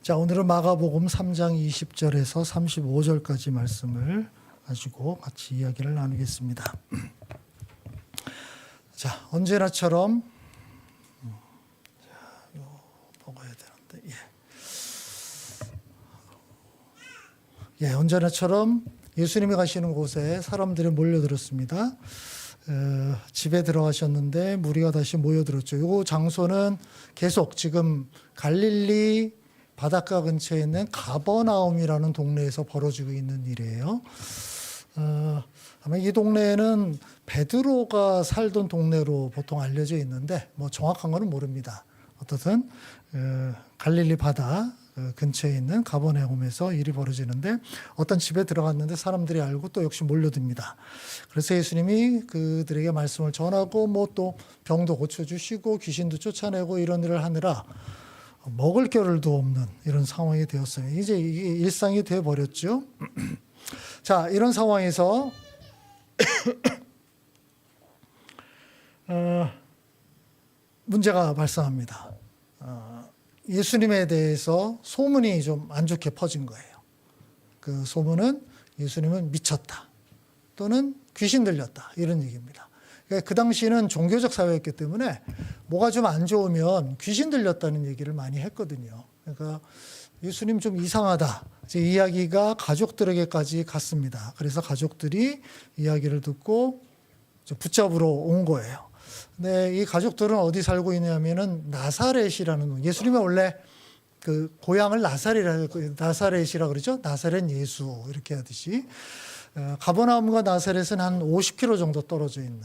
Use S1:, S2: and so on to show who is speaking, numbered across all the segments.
S1: 자, 오늘은 마가복음 3장 20절에서 35절까지 말씀을 가지고 같이 이야기를 나누겠습니다. 자, 언제나처럼 먹어야 되는데 언제나처럼 예수님이 가시는 곳에 사람들이 몰려들었습니다. 집에 들어가셨는데 무리가 다시 모여들었죠. 이 장소는 계속 지금 갈릴리 바닷가 근처에 있는 가버나움이라는 동네에서 벌어지고 있는 일이에요. 아마 이 동네는 베드로가 살던 동네로 보통 알려져 있는데 뭐 정확한 거는 모릅니다. 어떻든 갈릴리 바다 근처에 있는 가버나움에서 일이 벌어지는데 어떤 집에 들어갔는데 사람들이 알고 또 역시 몰려듭니다. 그래서 예수님이 그들에게 말씀을 전하고 뭐 또 병도 고쳐주시고 귀신도 쫓아내고 이런 일을 하느라 먹을 겨를도 없는 이런 상황이 되었어요. 이제 이게 일상이 되어버렸죠. 자, 이런 상황에서 문제가 발생합니다. 예수님에 대해서 소문이 좀 안 좋게 퍼진 거예요. 그 소문은 예수님은 미쳤다 또는 귀신 들렸다 이런 얘기입니다. 그러니까 그 당시는 종교적 사회였기 때문에 뭐가 좀 안 좋으면 귀신 들렸다는 얘기를 많이 했거든요. 그러니까 예수님 좀 이상하다. 이제 이야기가 가족들에게까지 갔습니다. 그래서 가족들이 이야기를 듣고 붙잡으러 온 거예요. 근데 이 가족들은 어디 살고 있냐면은 나사렛이라는, 예수님이 원래 그 고향을 나사렛이라 그러죠. 나사렛 예수 이렇게 하듯이 가버나움과 나사렛은 한 50km 정도 떨어져 있는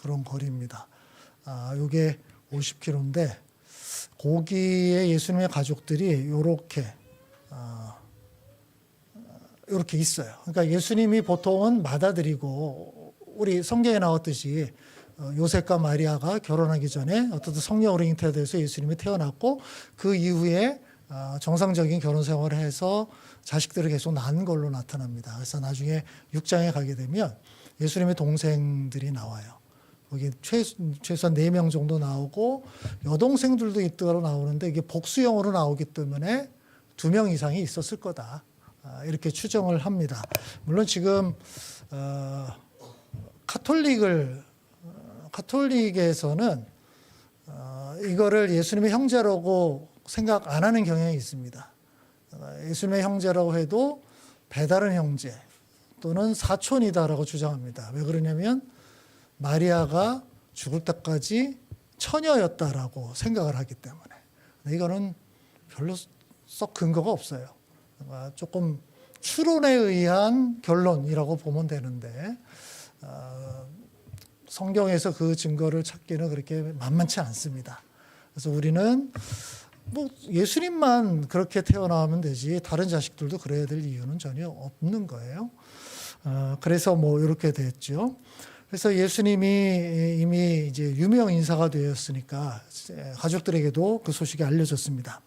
S1: 그런 거리입니다. 이게 50km인데 거기에 예수님의 가족들이 이렇게 있어요. 그러니까 예수님이 보통은 맏아들이고 우리 성경에 나왔듯이 요셉과 마리아가 결혼하기 전에 어떤 성령으로 잉태돼서 예수님이 태어났고 그 이후에 정상적인 결혼 생활을 해서 자식들을 계속 낳은 걸로 나타납니다. 그래서 나중에 6장에 가게 되면 예수님의 동생들이 나와요. 거기 최소한 4명 정도 나오고 여동생들도 있다고 나오는데 이게 복수형으로 나오기 때문에 2명 이상이 있었을 거다. 이렇게 추정을 합니다. 물론 지금 카톨릭에서는 이거를 예수님의 형제라고 생각 안 하는 경향이 있습니다. 예수님의 형제라고 해도 배다른 형제 또는 사촌이다라고 주장합니다. 왜 그러냐면 마리아가 죽을 때까지 처녀였다라고 생각을 하기 때문에. 이거는 별로 썩 근거가 없어요. 조금 추론에 의한 결론이라고 보면 되는데 성경에서 그 증거를 찾기는 그렇게 만만치 않습니다. 그래서 우리는 뭐 예수님만 그렇게 태어나면 되지 다른 자식들도 그래야 될 이유는 전혀 없는 거예요. 그래서 뭐 이렇게 됐죠. 그래서 예수님이 이미 이제 유명 인사가 되었으니까 가족들에게도 그 소식이 알려졌습니다.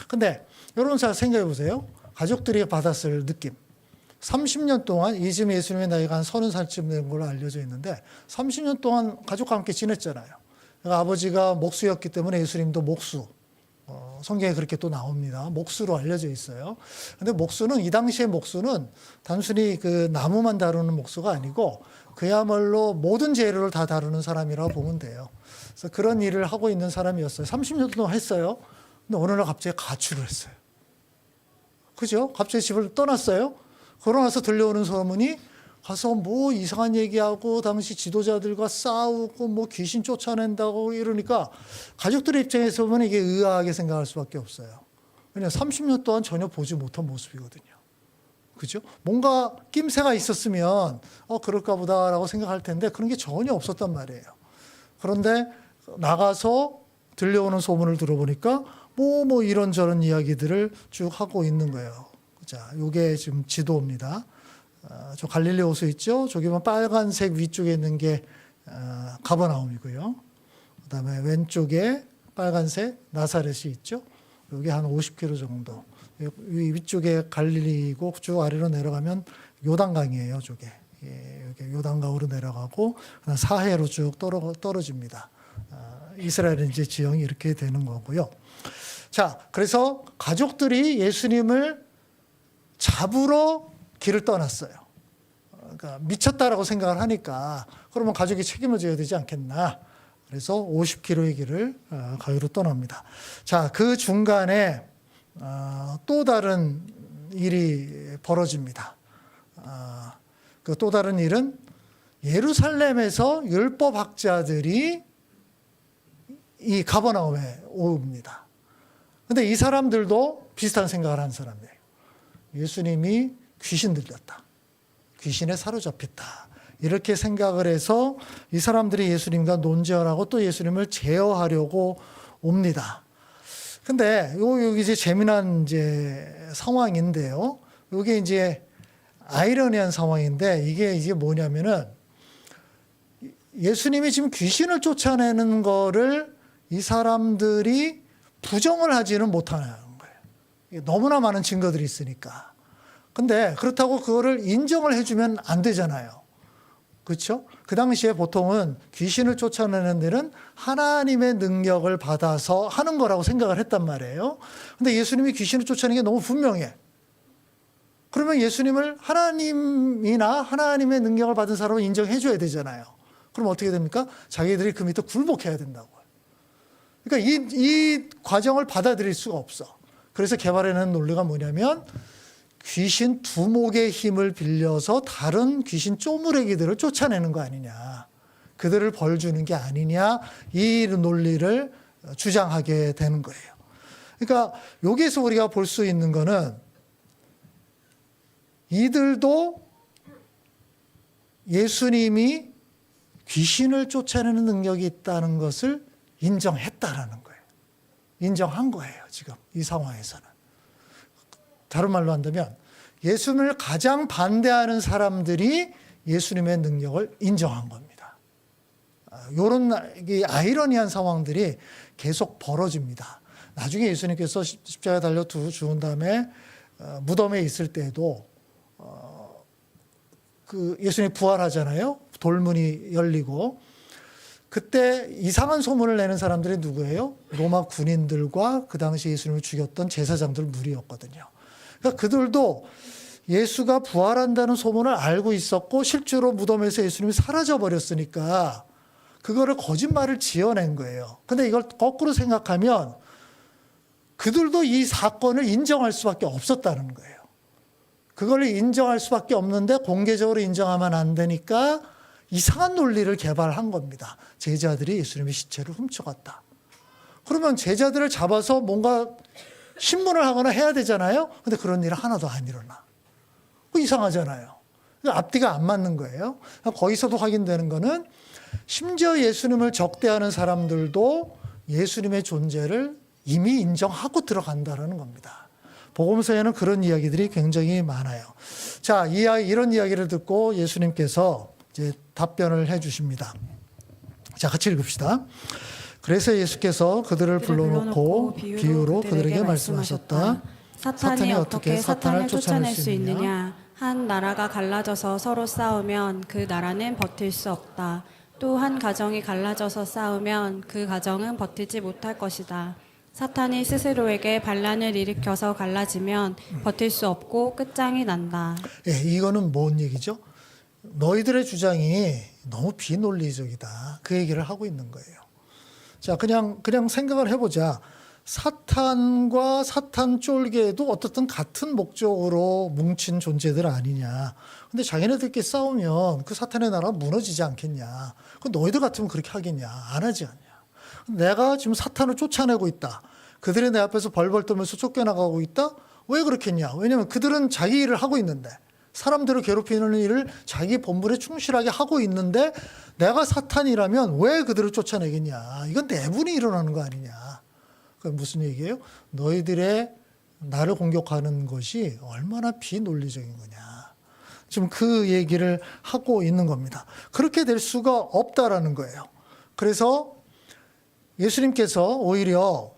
S1: 근데 여러분 잘 생각해 보세요. 가족들이 받았을 느낌. 30년 동안 이쯤 예수님의 나이가 한 30살쯤 된 걸로 알려져 있는데 30년 동안 가족과 함께 지냈잖아요. 그러니까 아버지가 목수였기 때문에 예수님도 목수. 성경에 그렇게 또 나옵니다. 목수로 알려져 있어요. 근데 목수는, 이 당시의 목수는 단순히 그 나무만 다루는 목수가 아니고 그야말로 모든 재료를 다 다루는 사람이라고 보면 돼요. 그래서 그런 일을 하고 있는 사람이었어요. 30년 동안 했어요. 근데 어느 날 갑자기 가출을 했어요. 그죠? 갑자기 집을 떠났어요. 그러고 나서 들려오는 소문이 가서 뭐 이상한 얘기하고 당시 지도자들과 싸우고 뭐 귀신 쫓아낸다고 이러니까 가족들의 입장에서 보면 이게 의아하게 생각할 수밖에 없어요. 왜냐하면 30년 동안 전혀 보지 못한 모습이거든요. 그죠? 뭔가 낌새가 있었으면 그럴까 보다라고 생각할 텐데 그런 게 전혀 없었단 말이에요. 그런데 나가서 들려오는 소문을 들어보니까 뭐 이런저런 이야기들을 쭉 하고 있는 거예요. 자, 요게 지금 지도입니다. 저 갈릴리 호수 있죠? 저기 보면 빨간색 위쪽에 있는 게 가버나움이고요. 그다음에 왼쪽에 빨간색 나사렛이 있죠? 여기 한 50km 정도. 위쪽에 갈릴리고 쭉 아래로 내려가면 요단강이에요. 저게. 여기 요단강으로 내려가고 사해로 쭉 떨어집니다. 이스라엘은 이제 지형이 이렇게 되는 거고요. 자, 그래서 가족들이 예수님을 잡으러 길을 떠났어요. 그러니까 미쳤다라고 생각을 하니까 그러면 가족이 책임을 져야 되지 않겠나. 그래서 50km의 길을 가위로 떠납니다. 자, 그 중간에 또 다른 일이 벌어집니다. 그 또 다른 일은 예루살렘에서 율법학자들이 이 가버나움에 옵니다. 근데 이 사람들도 비슷한 생각을 한 사람이에요. 예수님이 귀신 들렸다. 귀신에 사로잡혔다. 이렇게 생각을 해서 이 사람들이 예수님과 논쟁을 하고 또 예수님을 제어하려고 옵니다. 근데 여기 이제 재미난 이제 상황인데요. 이게 이제 아이러니한 상황인데 이게 뭐냐면은 예수님이 지금 귀신을 쫓아내는 거를 이 사람들이 부정을 하지는 못하는 거예요. 너무나 많은 증거들이 있으니까. 근데 그렇다고 그거를 인정을 해주면 안 되잖아요. 그렇죠? 그 당시에 보통은 귀신을 쫓아내는 데는 하나님의 능력을 받아서 하는 거라고 생각을 했단 말이에요. 근데 예수님이 귀신을 쫓아내는 게 너무 분명해. 그러면 예수님을 하나님이나 하나님의 능력을 받은 사람을 인정해 줘야 되잖아요. 그럼 어떻게 됩니까? 자기들이 그 밑에 굴복해야 된다고요. 그러니까 이 과정을 받아들일 수가 없어. 그래서 개발해낸 논리가 뭐냐면 귀신 두목의 힘을 빌려서 다른 귀신 쪼무레기들을 쫓아내는 거 아니냐. 그들을 벌 주는 게 아니냐. 이 논리를 주장하게 되는 거예요. 그러니까 여기에서 우리가 볼 수 있는 거는 이들도 예수님이 귀신을 쫓아내는 능력이 있다는 것을 인정했다라는 거예요. 인정한 거예요, 지금 이 상황에서는. 다른 말로 한다면 예수님을 가장 반대하는 사람들이 예수님의 능력을 인정한 겁니다. 이런 아이러니한 상황들이 계속 벌어집니다. 나중에 예수님께서 십자가에 달려 죽은 다음에 무덤에 있을 때에도 그 예수님이 부활하잖아요. 돌문이 열리고 그때 이상한 소문을 내는 사람들이 누구예요? 로마 군인들과 그 당시 예수님을 죽였던 제사장들 무리였거든요. 그러니까 그들도 예수가 부활한다는 소문을 알고 있었고 실제로 무덤에서 예수님이 사라져 버렸으니까 그거를 거짓말을 지어낸 거예요. 근데 이걸 거꾸로 생각하면 그들도 이 사건을 인정할 수밖에 없었다는 거예요. 그걸 인정할 수밖에 없는데 공개적으로 인정하면 안 되니까 이상한 논리를 개발한 겁니다. 제자들이 예수님의 시체를 훔쳐갔다. 그러면 제자들을 잡아서 뭔가 신문을 하거나 해야 되잖아요. 근데 그런 일은 하나도 안 일어나. 이상하잖아요. 앞뒤가 안 맞는 거예요. 거기서도 확인되는 거는 심지어 예수님을 적대하는 사람들도 예수님의 존재를 이미 인정하고 들어간다는 겁니다. 복음서에는 그런 이야기들이 굉장히 많아요. 자, 이런 이야기를 듣고 예수님께서 이제 답변을 해 주십니다. 자, 같이 읽읍시다. 그래서 예수께서 그들을 불러놓고 비유로 그들에게 말씀하셨다.
S2: 사탄이 어떻게 사탄을 쫓아낼 수 있느냐? 한 나라가 갈라져서 서로 싸우면 그 나라는 버틸 수 없다. 또 한 가정이 갈라져서 싸우면 그 가정은 버티지 못할 것이다. 사탄이 스스로에게 반란을 일으켜서 갈라지면 버틸 수 없고 끝장이 난다.
S1: 예, 이거는 뭔 얘기죠? 너희들의 주장이 너무 비논리적이다. 그 얘기를 하고 있는 거예요. 자, 그냥 생각을 해보자. 사탄과 사탄 쫄개도 어떻든 같은 목적으로 뭉친 존재들 아니냐. 근데 자기네들끼리 싸우면 그 사탄의 나라가 무너지지 않겠냐. 그 너희들 같으면 그렇게 하겠냐. 안 하지 않냐. 내가 지금 사탄을 쫓아내고 있다. 그들이 내 앞에서 벌벌 떨면서 쫓겨나가고 있다? 왜 그렇겠냐? 왜냐하면 그들은 자기 일을 하고 있는데 사람들을 괴롭히는 일을 자기 본분에 충실하게 하고 있는데 내가 사탄이라면 왜 그들을 쫓아내겠냐? 이건 내분이 일어나는 거 아니냐? 그게 무슨 얘기예요? 너희들의 나를 공격하는 것이 얼마나 비논리적인 거냐? 지금 그 얘기를 하고 있는 겁니다. 그렇게 될 수가 없다라는 거예요. 그래서 예수님께서 오히려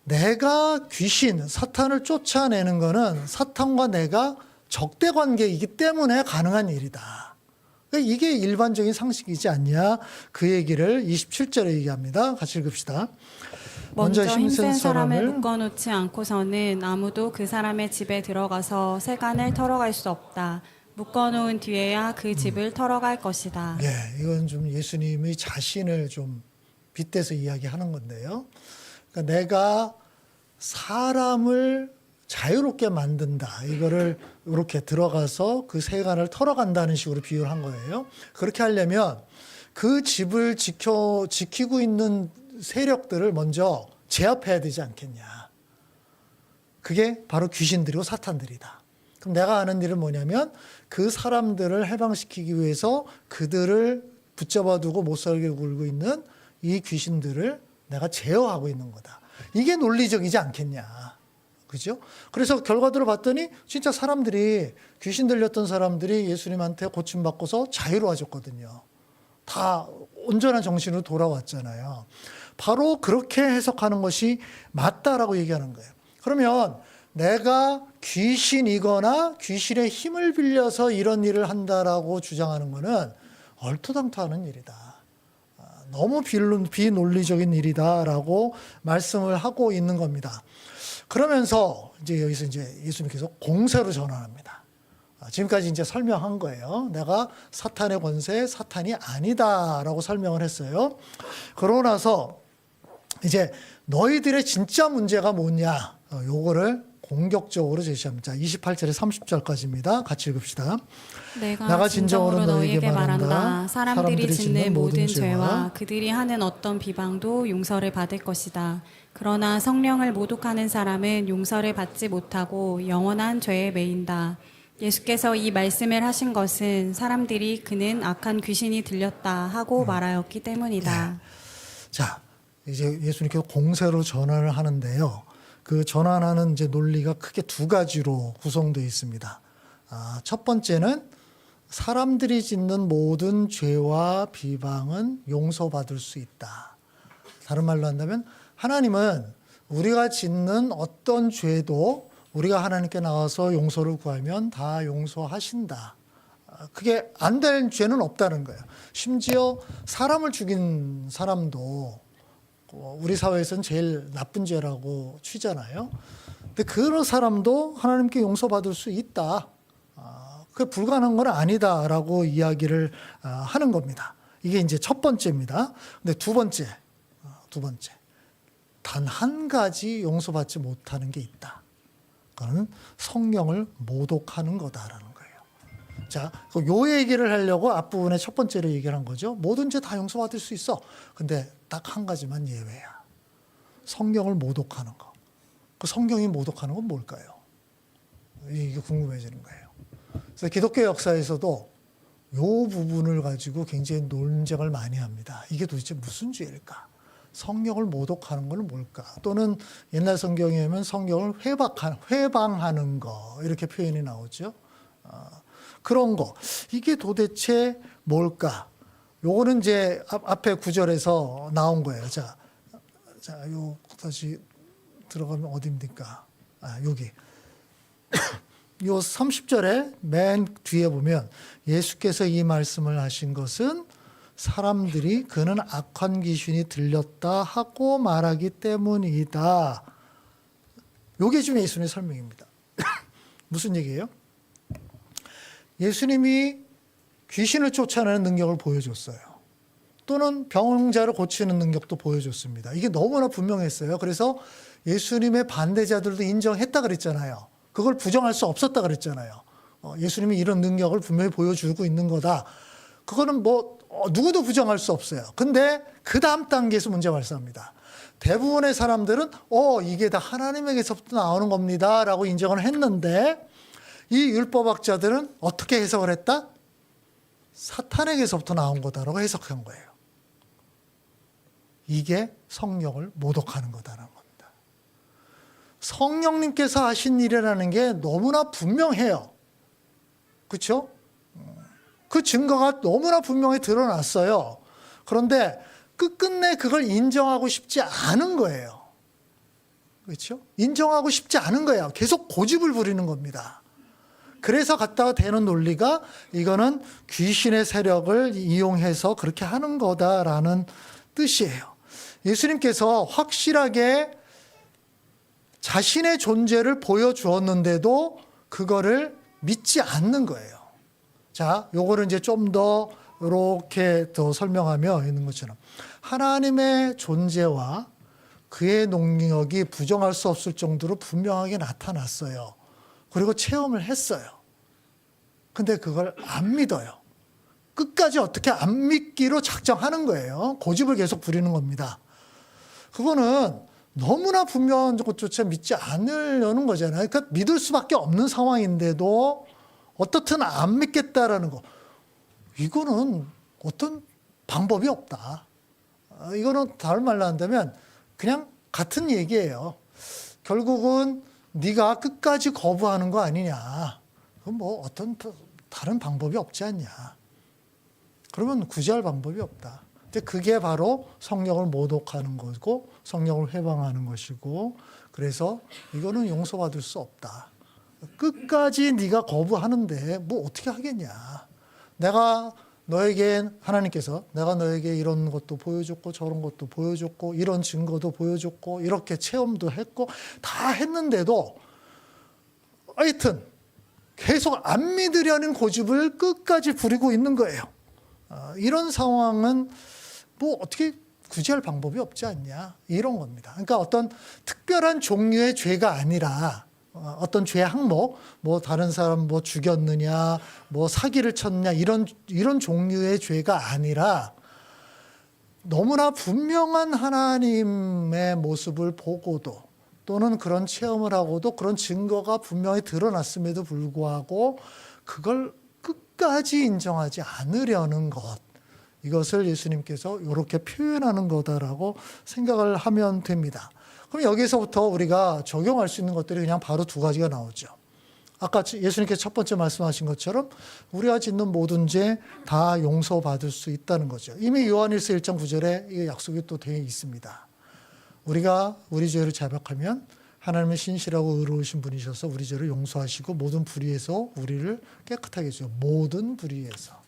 S1: 내가 귀신, 사탄을 쫓아내는 거는 사탄과 내가 적대 관계이기 때문에 가능한 일이다. 이게 일반적인 상식이지 않냐? 그 얘기를 27절에 얘기합니다. 같이 읽읍시다.
S2: 먼저 힘센 사람을 묶어놓지 않고서는 아무도 그 사람의 집에 들어가서 세간을 털어갈 수 없다. 묶어놓은 뒤에야 그 집을 털어갈 것이다.
S1: 예, 이건 좀 예수님의 자신을 좀 빗대서 이야기하는 건데요. 그러니까 내가 사람을 자유롭게 만든다. 이거를 이렇게 들어가서 그 세간을 털어간다는 식으로 비유를 한 거예요. 그렇게 하려면 그 집을 지키고 있는 세력들을 먼저 제압해야 되지 않겠냐. 그게 바로 귀신들이고 사탄들이다. 그럼 내가 하는 일은 뭐냐면 그 사람들을 해방시키기 위해서 그들을 붙잡아 두고 못 살게 굴고 있는 이 귀신들을 내가 제어하고 있는 거다. 이게 논리적이지 않겠냐. 그죠? 그래서 결과들을 봤더니 진짜 사람들이 귀신 들렸던 사람들이 예수님한테 고침받고서 자유로워졌거든요. 다 온전한 정신으로 돌아왔잖아요. 바로 그렇게 해석하는 것이 맞다라고 얘기하는 거예요. 그러면 내가 귀신이거나 귀신의 힘을 빌려서 이런 일을 한다라고 주장하는 것은 얼토당토하는 일이다. 너무 비논리적인 일이다라고 말씀을 하고 있는 겁니다. 그러면서 이제 여기서 이제 예수님께서 공세로 전환합니다. 지금까지 이제 설명한 거예요. 내가 사탄의 권세, 사탄이 아니다라고 설명을 했어요. 그러고 나서 이제 너희들의 진짜 문제가 뭐냐? 요거를 공격적으로 제시합니다. 28절에 30절까지입니다. 같이 읽읍시다.
S2: 내가 진정으로 너희에게 말한다. 사람들이 짓는 모든 죄와 그들이 하는 어떤 비방도 용서를 받을 것이다. 그러나 성령을 모독하는 사람은 용서를 받지 못하고 영원한 죄에 매인다. 예수께서 이 말씀을 하신 것은 사람들이 그는 악한 귀신이 들렸다 하고 말하였기 때문이다.
S1: 네. 자, 이제 예수님께서 공세로 전환을 하는데요. 그 전환하는 이제 논리가 크게 두 가지로 구성되어 있습니다. 첫 번째는 사람들이 짓는 모든 죄와 비방은 용서받을 수 있다. 다른 말로 한다면 하나님은 우리가 짓는 어떤 죄도 우리가 하나님께 나와서 용서를 구하면 다 용서하신다. 그게 안 될 죄는 없다는 거예요. 심지어 사람을 죽인 사람도 우리 사회에서는 제일 나쁜 죄라고 치잖아요. 근데 그런 사람도 하나님께 용서받을 수 있다. 그게 불가능한 건 아니다라고 이야기를 하는 겁니다. 이게 이제 첫 번째입니다. 근데 두 번째. 단 한 가지 용서받지 못하는 게 있다. 그거는 성령을 모독하는 거다라는 거예요. 자, 요 얘기를 하려고 앞부분에 첫 번째로 얘기를 한 거죠. 모든 죄 다 용서받을 수 있어. 근데 딱 한 가지만 예외야. 성경을 모독하는 거. 그 성경이 모독하는 건 뭘까요? 이게 궁금해지는 거예요. 그래서 기독교 역사에서도 이 부분을 가지고 굉장히 논쟁을 많이 합니다. 이게 도대체 무슨 죄일까? 성경을 모독하는 건 뭘까? 또는 옛날 성경에 보면 성경을 회방하는 거 이렇게 표현이 나오죠. 그런 거. 이게 도대체 뭘까? 요거는 이제 앞에 구절에서 나온 거예요. 자, 요 다시 들어가면 어디입니까? 여기. 요 30절에 맨 뒤에 보면 예수께서 이 말씀을 하신 것은 사람들이 그는 악한 귀신이 들렸다 하고 말하기 때문이다. 요게 지금 예수님의 설명입니다. 무슨 얘기예요? 예수님이 귀신을 쫓아내는 능력을 보여줬어요. 또는 병자를 고치는 능력도 보여줬습니다. 이게 너무나 분명했어요. 그래서 예수님의 반대자들도 인정했다 그랬잖아요. 그걸 부정할 수 없었다 그랬잖아요. 예수님이 이런 능력을 분명히 보여주고 있는 거다. 그거는 뭐 누구도 부정할 수 없어요. 근데 그 다음 단계에서 문제가 발생합니다. 대부분의 사람들은 이게 다 하나님에게서부터 나오는 겁니다 라고 인정을 했는데 이 율법학자들은 어떻게 해석을 했다? 사탄에게서부터 나온 거다라고 해석한 거예요. 이게 성령을 모독하는 거다라는 겁니다. 성령님께서 하신 일이라는 게 너무나 분명해요. 그렇죠? 그 증거가 너무나 분명히 드러났어요. 그런데 끝끝내 그걸 인정하고 싶지 않은 거예요. 그렇죠? 인정하고 싶지 않은 거예요. 계속 고집을 부리는 겁니다. 그래서 갖다가 되는 논리가 이거는 귀신의 세력을 이용해서 그렇게 하는 거다라는 뜻이에요. 예수님께서 확실하게 자신의 존재를 보여주었는데도 그거를 믿지 않는 거예요. 자, 요거를 이제 좀 더 이렇게 더 설명하며 있는 것처럼 하나님의 존재와 그의 능력이 부정할 수 없을 정도로 분명하게 나타났어요. 그리고 체험을 했어요. 근데 그걸 안 믿어요. 끝까지 어떻게 안 믿기로 작정하는 거예요. 고집을 계속 부리는 겁니다. 그거는 너무나 분명한 것조차 믿지 않으려는 거잖아요. 그러니까 믿을 수밖에 없는 상황인데도 어떻든 안 믿겠다라는 거. 이거는 어떤 방법이 없다. 이거는 다른 말로 한다면 그냥 같은 얘기예요. 결국은 네가 끝까지 거부하는 거 아니냐. 그건 뭐 어떤 다른 방법이 없지 않냐. 그러면 구제할 방법이 없다. 근데 그게 바로 성령을 모독하는 거고 성령을 회방하는 것이고 그래서 이거는 용서받을 수 없다. 끝까지 네가 거부하는데 뭐 어떻게 하겠냐. 하나님께서 내가 너에게 이런 것도 보여줬고 저런 것도 보여줬고 이런 증거도 보여줬고 이렇게 체험도 했고 다 했는데도 하여튼 계속 안 믿으려는 고집을 끝까지 부리고 있는 거예요. 이런 상황은 뭐 어떻게 구제할 방법이 없지 않냐 이런 겁니다. 그러니까 어떤 특별한 종류의 죄가 아니라 어떤 죄 항목, 뭐 다른 사람 뭐 죽였느냐, 뭐 사기를 쳤느냐 이런 종류의 죄가 아니라 너무나 분명한 하나님의 모습을 보고도 또는 그런 체험을 하고도 그런 증거가 분명히 드러났음에도 불구하고 그걸 끝까지 인정하지 않으려는 것. 이것을 예수님께서 이렇게 표현하는 거다라고 생각을 하면 됩니다. 그럼 여기서부터 우리가 적용할 수 있는 것들이 그냥 바로 두 가지가 나오죠. 아까 예수님께서 첫 번째 말씀하신 것처럼 우리가 짓는 모든 죄 다 용서받을 수 있다는 거죠. 이미 요한일서 1장 9절에 이 약속이 또 되어 있습니다. 우리가 우리 죄를 자백하면 하나님의 신실하고 의로우신 분이셔서 우리 죄를 용서하시고 모든 불의에서 우리를 깨끗하게 해주죠. 모든 불의에서.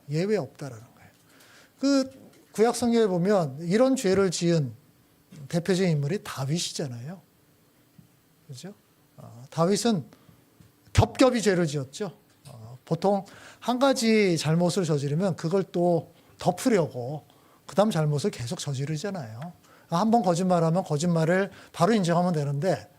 S1: 예외 없다라는 거예요. 그 구약 성경에 보면 이런 죄를 지은 대표적인 인물이 다윗이잖아요. 그렇죠? 다윗은 겹겹이 죄를 지었죠. 보통 한 가지 잘못을 저지르면 그걸 또 덮으려고 그 다음 잘못을 계속 저지르잖아요. 한 번 거짓말하면 거짓말을 바로 인정하면 되는데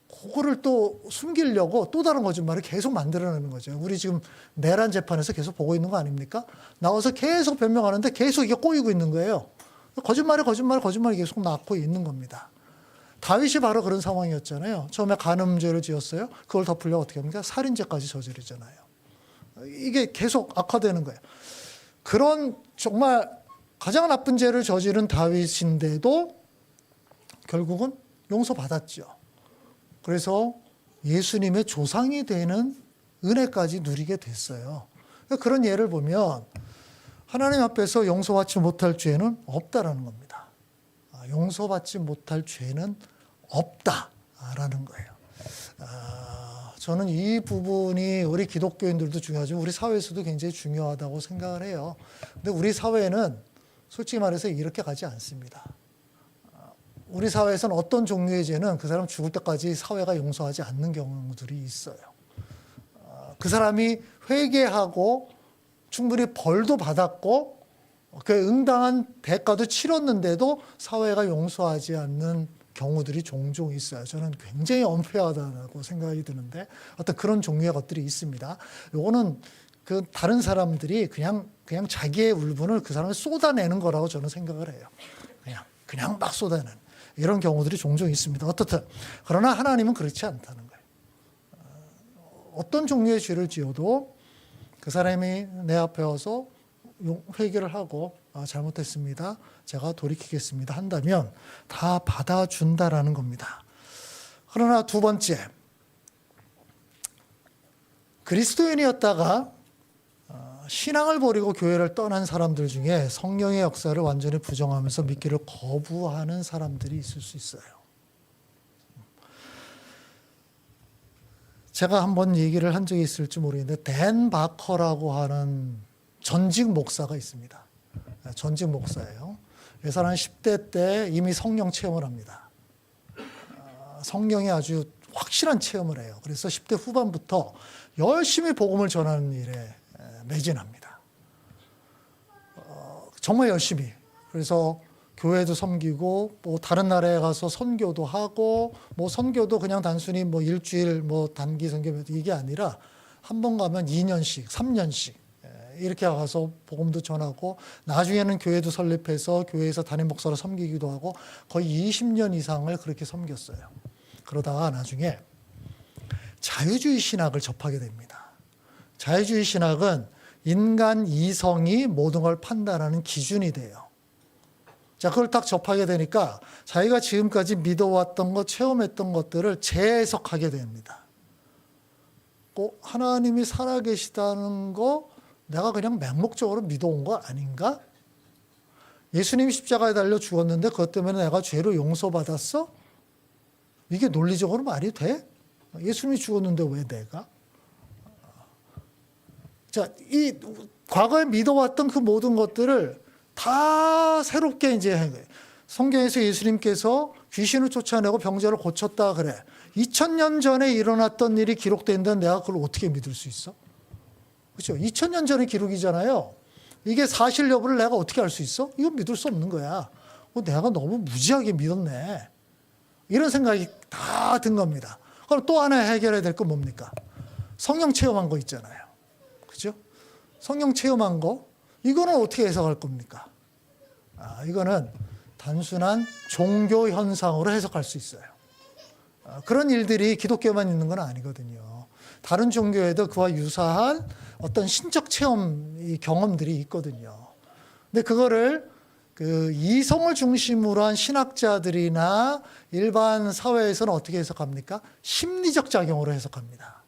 S1: 그거를 또 숨기려고 또 다른 거짓말을 계속 만들어내는 거죠. 우리 지금 내란 재판에서 계속 보고 있는 거 아닙니까? 나와서 계속 변명하는데 계속 이게 꼬이고 있는 거예요. 거짓말이 계속 낳고 있는 겁니다. 다윗이 바로 그런 상황이었잖아요. 처음에 간음죄를 지었어요. 그걸 덮으려고 어떻게 합니까? 살인죄까지 저지르잖아요. 이게 계속 악화되는 거예요. 그런 정말 가장 나쁜 죄를 저지른 다윗인데도 결국은 용서받았죠. 그래서 예수님의 조상이 되는 은혜까지 누리게 됐어요. 그런 예를 보면 하나님 앞에서 용서받지 못할 죄는 없다라는 겁니다. 용서받지 못할 죄는 없다라는 거예요. 저는 이 부분이 우리 기독교인들도 중요하지만 우리 사회에서도 굉장히 중요하다고 생각을 해요. 근데 우리 사회는 솔직히 말해서 이렇게 가지 않습니다. 우리 사회에서는 어떤 종류의 죄는 그 사람 죽을 때까지 사회가 용서하지 않는 경우들이 있어요. 그 사람이 회개하고 충분히 벌도 받았고 그 응당한 대가도 치렀는데도 사회가 용서하지 않는 경우들이 종종 있어요. 저는 굉장히 언페어하다고 생각이 드는데 어떤 그런 종류의 것들이 있습니다. 요거는 그 다른 사람들이 그냥 자기의 울분을 그 사람을 쏟아내는 거라고 저는 생각을 해요. 그냥 막 쏟아내는 이런 경우들이 종종 있습니다. 어떻든 그러나 하나님은 그렇지 않다는 거예요. 어떤 종류의 죄를 지어도 그 사람이 내 앞에 와서 회개를 하고 잘못했습니다. 제가 돌이키겠습니다. 한다면 다 받아준다라는 겁니다. 그러나 두 번째, 그리스도인이었다가 신앙을 버리고 교회를 떠난 사람들 중에 성령의 역사를 완전히 부정하면서 믿기를 거부하는 사람들이 있을 수 있어요. 제가 한번 얘기를 한 적이 있을지 모르겠는데 댄 바커라고 하는 전직 목사가 있습니다. 전직 목사예요. 이 사람은 10대 때 이미 성령 체험을 합니다. 성령이 아주 확실한 체험을 해요. 그래서 10대 후반부터 열심히 복음을 전하는 일에 매진합니다. 정말 열심히. 그래서 교회도 섬기고 뭐 다른 나라에 가서 선교도 하고 뭐 선교도 그냥 단순히 뭐 일주일 뭐 단기 선교 이게 아니라 한 번 가면 2년씩, 3년씩 이렇게 가서 복음도 전하고 나중에는 교회도 설립해서 교회에서 담임 목사로 섬기기도 하고 거의 20년 이상을 그렇게 섬겼어요. 그러다가 나중에 자유주의 신학을 접하게 됩니다. 자유주의 신학은 인간 이성이 모든 걸 판단하는 기준이 돼요. 자, 그걸 딱 접하게 되니까 자기가 지금까지 믿어왔던 것, 체험했던 것들을 재해석하게 됩니다. 하나님이 살아계시다는 거 내가 그냥 맹목적으로 믿어온 거 아닌가? 예수님이 십자가에 달려 죽었는데 그것 때문에 내가 죄로 용서받았어? 이게 논리적으로 말이 돼? 예수님이 죽었는데 왜 내가? 자, 이 과거에 믿어왔던 그 모든 것들을 다 새롭게 이제 한 거예요. 성경에서 예수님께서 귀신을 쫓아내고 병자를 고쳤다 그래. 2000년 전에 일어났던 일이 기록된데 내가 그걸 어떻게 믿을 수 있어? 그렇죠? 2000년 전의 기록이잖아요. 이게 사실 여부를 내가 어떻게 알 수 있어? 이건 믿을 수 없는 거야. 내가 너무 무지하게 믿었네. 이런 생각이 다 든 겁니다. 그럼 또 하나 해결해야 될 건 뭡니까? 성령 체험한 거 있잖아요. 그죠? 성령 체험한 거, 이거는 어떻게 해석할 겁니까? 이거는 단순한 종교 현상으로 해석할 수 있어요. 그런 일들이 기독교만 있는 건 아니거든요. 다른 종교에도 그와 유사한 어떤 신적 체험 경험들이 있거든요. 근데 그거를 그 이성을 중심으로 한 신학자들이나 일반 사회에서는 어떻게 해석합니까? 심리적 작용으로 해석합니다.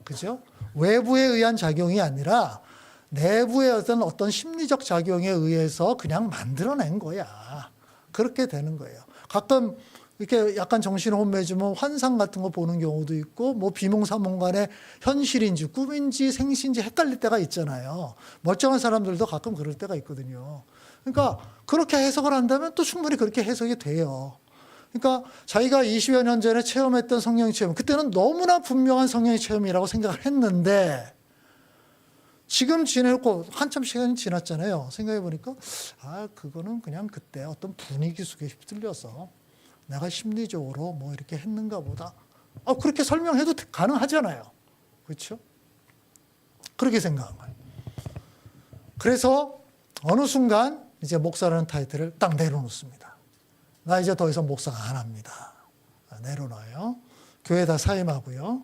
S1: 그죠? 외부에 의한 작용이 아니라 내부의 어떤 심리적 작용에 의해서 그냥 만들어낸 거야. 그렇게 되는 거예요. 가끔 이렇게 약간 정신이 혼미해지면 환상 같은 거 보는 경우도 있고, 뭐 비몽사몽간에 현실인지 꿈인지 생시인지 헷갈릴 때가 있잖아요. 멀쩡한 사람들도 가끔 그럴 때가 있거든요. 그러니까 그렇게 해석을 한다면 또 충분히 그렇게 해석이 돼요. 그러니까 자기가 20여 년 전에 체험했던 성령 체험, 그때는 너무나 분명한 성령 체험이라고 생각을 했는데 지금 지내고 한참 시간이 지났잖아요. 생각해 보니까 그거는 그냥 그때 어떤 분위기 속에 휩쓸려서 내가 심리적으로 뭐 이렇게 했는가 보다. 그렇게 설명해도 가능하잖아요. 그렇죠? 그렇게 생각한 거예요. 그래서 어느 순간 이제 목사라는 타이틀을 딱 내려놓습니다. 나 이제 더 이상 목사가 안 합니다. 내려놔요. 교회 다 사임하고요.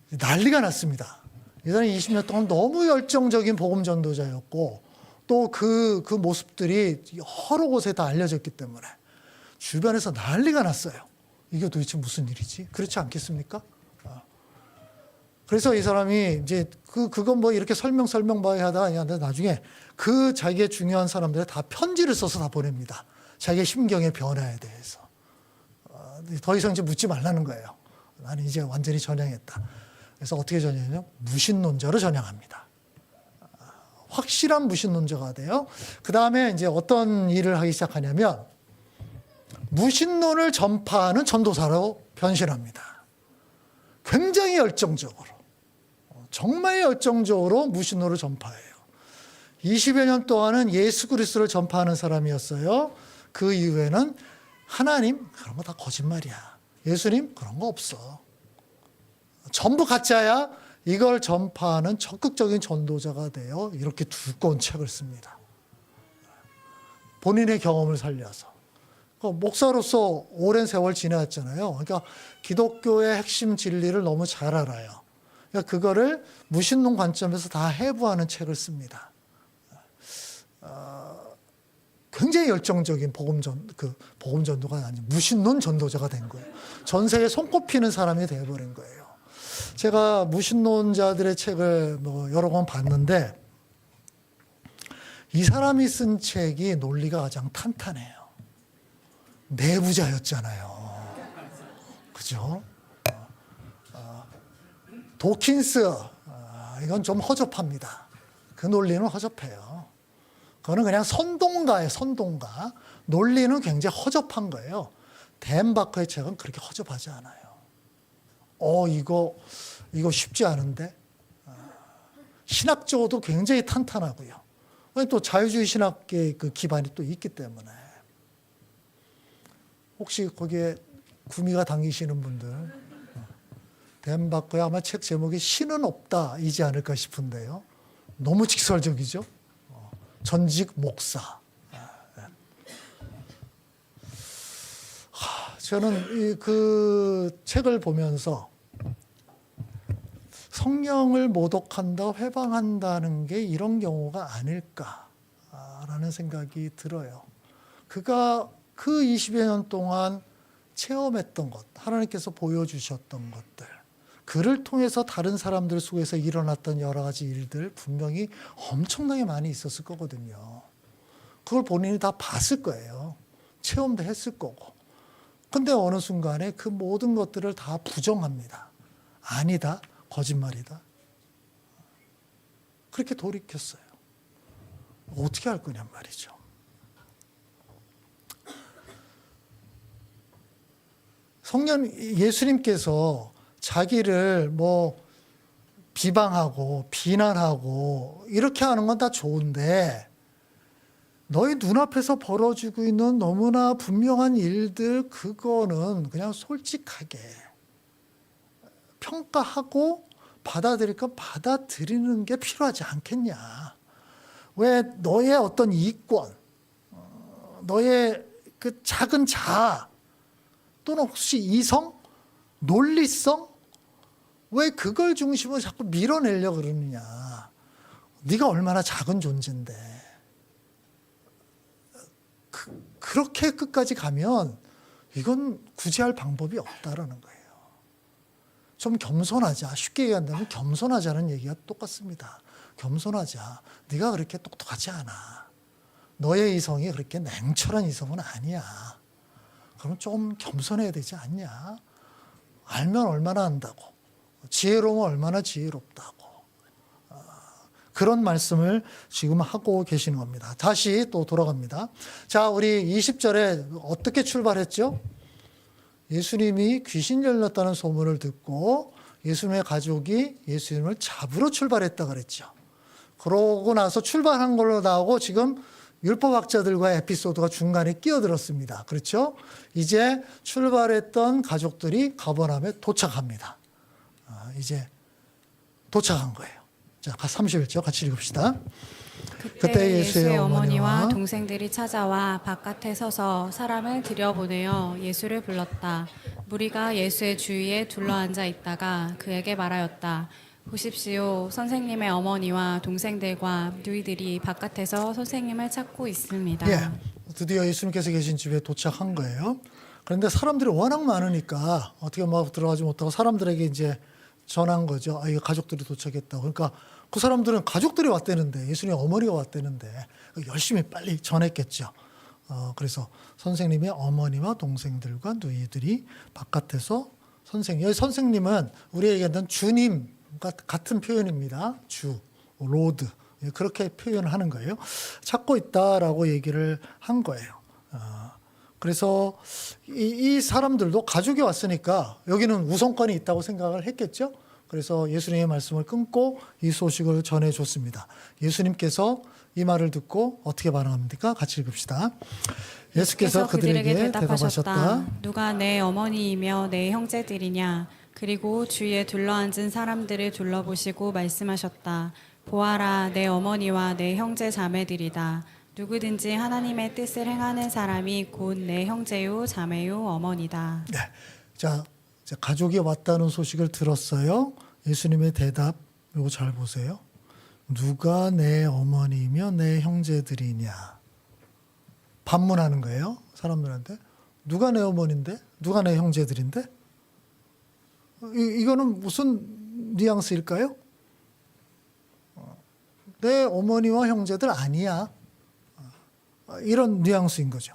S1: 난리가 났습니다. 이 사람이 20년 동안 너무 열정적인 복음 전도자였고 또 그 모습들이 여러 곳에 다 알려졌기 때문에 주변에서 난리가 났어요. 이게 도대체 무슨 일이지? 그렇지 않겠습니까? 그래서 이 사람이 이제 그건 뭐 이렇게 설명 봐야 하다가 아니야. 나중에 그 자기의 중요한 사람들에 다 편지를 써서 다 보냅니다. 자기의 심경의 변화에 대해서. 더 이상 이제 묻지 말라는 거예요. 나는 이제 완전히 전향했다. 그래서 어떻게 전향해요? 무신론자로 전향합니다. 확실한 무신론자가 돼요. 그 다음에 이제 어떤 일을 하기 시작하냐면 무신론을 전파하는 전도사로 변신합니다. 굉장히 열정적으로, 정말 열정적으로 무신론을 전파해요. 20여 년 동안은 예수 그리스도를 전파하는 사람이었어요. 그 이후에는 하나님 그런 거 다 거짓말이야. 예수님 그런 거 없어. 전부 가짜야. 이걸 전파하는 적극적인 전도자가 되어 이렇게 두꺼운 책을 씁니다. 본인의 경험을 살려서. 목사로서 오랜 세월 지내왔잖아요. 그러니까 기독교의 핵심 진리를 너무 잘 알아요. 그러니까 그거를 무신론 관점에서 다 해부하는 책을 씁니다. 굉장히 열정적인 복음 전도가 아닌 무신론 전도자가 된 거예요. 전 세계에 손꼽히는 사람이 되어버린 거예요. 제가 무신론자들의 책을 뭐 여러 권 봤는데 이 사람이 쓴 책이 논리가 가장 탄탄해요. 내부자였잖아요. 그죠? 도킨스, 이건 좀 허접합니다. 그 논리는 허접해요. 그거는 그냥 선동가예요, 선동가. 논리는 굉장히 허접한 거예요. 덴바커의 책은 그렇게 허접하지 않아요. 이거 쉽지 않은데. 신학적으로도 굉장히 탄탄하고요. 또 자유주의 신학계의 그 기반이 또 있기 때문에. 혹시 거기에 구미가 당기시는 분들, 덴바커의 아마 책 제목이 신은 없다이지 않을까 싶은데요. 너무 직설적이죠. 전직 목사. 저는 그 책을 보면서 성령을 모독한다, 회방한다는 게 이런 경우가 아닐까라는 생각이 들어요. 그가 그 20여 년 동안 체험했던 것, 하나님께서 보여주셨던 것들, 그를 통해서 다른 사람들 속에서 일어났던 여러 가지 일들 분명히 엄청나게 많이 있었을 거거든요. 그걸 본인이 다 봤을 거예요. 체험도 했을 거고. 근데 어느 순간에 그 모든 것들을 다 부정합니다. 아니다. 거짓말이다. 그렇게 돌이켰어요. 어떻게 할 거냔 말이죠. 예수님께서 자기를 비방하고 비난하고 이렇게 하는 건 다 좋은데 너희 눈앞에서 벌어지고 있는 너무나 분명한 일들 그거는 그냥 솔직하게 평가하고 받아들일 건 받아들이는 게 필요하지 않겠냐. 왜 너의 어떤 이권, 너의 그 작은 자아 또는 혹시 이성, 논리성 왜 그걸 중심으로 자꾸 밀어내려고 그러느냐. 네가 얼마나 작은 존재인데 그렇게 끝까지 가면 이건 구제할 방법이 없다라는 거예요. 좀 겸손하자. 쉽게 얘기한다면 겸손하자는 얘기가 똑같습니다. 겸손하자. 네가 그렇게 똑똑하지 않아. 너의 이성이 그렇게 냉철한 이성은 아니야. 그럼 좀 겸손해야 되지 않냐. 알면 얼마나 안다고. 지혜로우면 얼마나 지혜롭다고. 그런 말씀을 지금 하고 계시는 겁니다. 다시 또 돌아갑니다. 자, 우리 20절에 어떻게 출발했죠? 예수님이 귀신 열렸다는 소문을 듣고 예수님의 가족이 예수님을 잡으러 출발했다 그랬죠. 그러고 나서 출발한 걸로 나오고 지금 율법학자들과의 에피소드가 중간에 끼어들었습니다. 그렇죠? 이제 출발했던 가족들이 가버나움에 도착합니다. 이제 도착한 거예요. 자, 31절 같이 읽읍시다.
S2: 그때 예수의 어머니와 동생들이 찾아와 바깥에 서서 사람을 들여보내어 예수를 불렀다. 무리가 예수의 주위에 둘러앉아 있다가 그에게 말하였다. 보십시오. 선생님의 어머니와 동생들과 누이들이 바깥에서 선생님을 찾고 있습니다.
S1: 예, 드디어 예수님께서 계신 집에 도착한 거예요. 그런데 사람들이 워낙 많으니까 어떻게 들어가지 못하고 사람들에게 이제 전한 거죠. 이 가족들이 도착했다고. 그러니까 그 사람들은 가족들이 왔다는데 예수님 어머니가 왔다는데 열심히 빨리 전했겠죠. 그래서 선생님의 어머니와 동생들과 누이들이 바깥에서 여기 선생님은 우리에게 얘기하는 주님과 같은 표현입니다. 주, 로드 그렇게 표현을 하는 거예요. 찾고 있다라고 얘기를 한 거예요. 그래서 이 사람들도 가족이 왔으니까 여기는 우선권이 있다고 생각을 했겠죠. 그래서 예수님의 말씀을 끊고 이 소식을 전해줬습니다. 예수님께서 이 말을 듣고 어떻게 반응합니까? 같이 읽읍시다. 예수께서 그들에게 대답하셨다.
S2: 누가 내 어머니이며 내 형제들이냐? 그리고 주위에 둘러앉은 사람들을 둘러보시고 말씀하셨다. 보아라, 내 어머니와 내 형제 자매들이다. 누구든지 하나님의 뜻을 행하는 사람이 곧 내 형제요 자매요 어머니다.
S1: 네, 자 가족이 왔다는 소식을 들었어요. 예수님의 대답 이거 잘 보세요. 누가 내 어머니며 내 형제들이냐. 반문하는 거예요. 사람들한테. 누가 내 어머니인데? 누가 내 형제들인데? 이거는 무슨 뉘앙스일까요? 내 어머니와 형제들 아니야. 이런 뉘앙스인 거죠.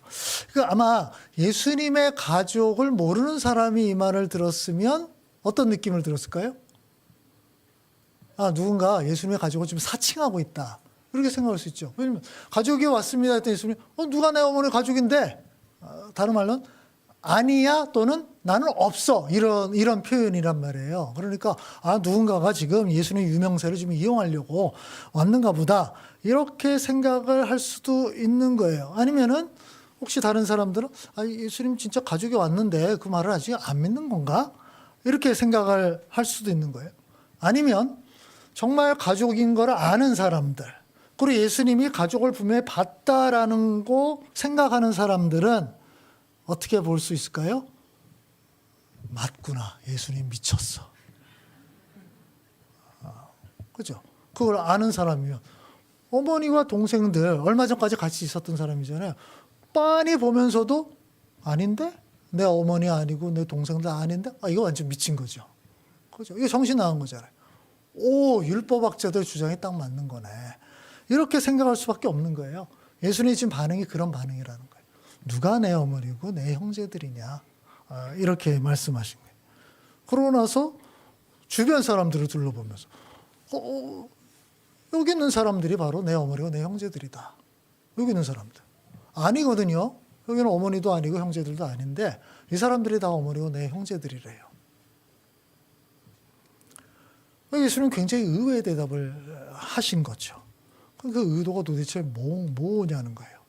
S1: 그러니까 아마 예수님의 가족을 모르는 사람이 이 말을 들었으면 어떤 느낌을 들었을까요? 누군가 예수님의 가족을 지금 사칭하고 있다. 이렇게 생각할 수 있죠. 왜냐면 가족이 왔습니다 했더니 예수님 누가 내 어머니 가족인데? 다른 말로는 아니야 또는 나는 없어 이런 표현이란 말이에요. 그러니까 누군가가 지금 예수님 유명세를 좀 이용하려고 왔는가 보다 이렇게 생각을 할 수도 있는 거예요. 아니면은 혹시 다른 사람들은 예수님 진짜 가족이 왔는데 그 말을 아직 안 믿는 건가? 이렇게 생각을 할 수도 있는 거예요. 아니면 정말 가족인 걸 아는 사람들, 그리고 예수님이 가족을 분명히 봤다라는 거 생각하는 사람들은 어떻게 볼 수 있을까요? 맞구나. 예수님 미쳤어. 그죠? 그걸 아는 사람이면 어머니와 동생들 얼마 전까지 같이 있었던 사람이잖아요. 빤히 보면서도 아닌데? 내 어머니 아니고 내 동생들 아닌데? 이거 완전 미친 거죠. 그죠? 이거 정신 나간 거잖아요. 율법학자들 주장이 딱 맞는 거네. 이렇게 생각할 수밖에 없는 거예요. 예수님 지금 반응이 그런 반응이라는 거예요. 누가 내 어머니고 내 형제들이냐. 이렇게 말씀하신 거예요. 그러고 나서 주변 사람들을 둘러보면서 여기 있는 사람들이 바로 내 어머니고 내 형제들이다. 여기 있는 사람들. 아니거든요. 여기는 어머니도 아니고 형제들도 아닌데 이 사람들이 다 어머니고 내 형제들이래요. 예수님은 굉장히 의외의 대답을 하신 거죠. 그 의도가 도대체 뭐냐는 거예요.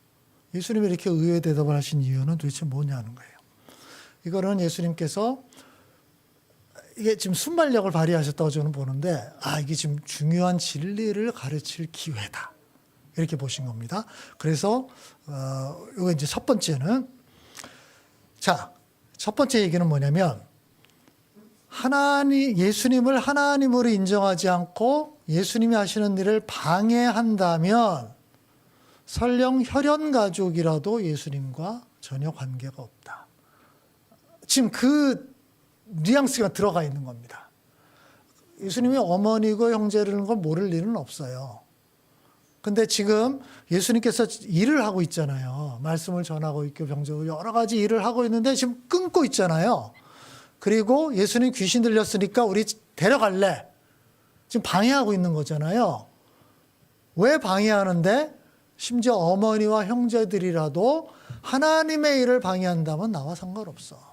S1: 예수님이 이렇게 의외의 대답을 하신 이유는 도대체 뭐냐는 거예요. 이거는 예수님께서 이게 지금 순발력을 발휘하셨다고 저는 보는데 이게 지금 중요한 진리를 가르칠 기회다. 이렇게 보신 겁니다. 그래서 이거 이제 첫 번째는 첫 번째 얘기는 뭐냐면 예수님을 하나님으로 인정하지 않고 예수님이 하시는 일을 방해한다면 설령 혈연 가족이라도 예수님과 전혀 관계가 없다. 지금 그 뉘앙스가 들어가 있는 겁니다. 예수님이 어머니고 형제라는 걸 모를 일은 없어요. 근데 지금 예수님께서 일을 하고 있잖아요. 말씀을 전하고 있고 병적으로 여러 가지 일을 하고 있는데 지금 끊고 있잖아요. 그리고 예수님 귀신 들렸으니까 우리 데려갈래. 지금 방해하고 있는 거잖아요. 왜 방해하는데 심지어 어머니와 형제들이라도 하나님의 일을 방해한다면 나와 상관없어.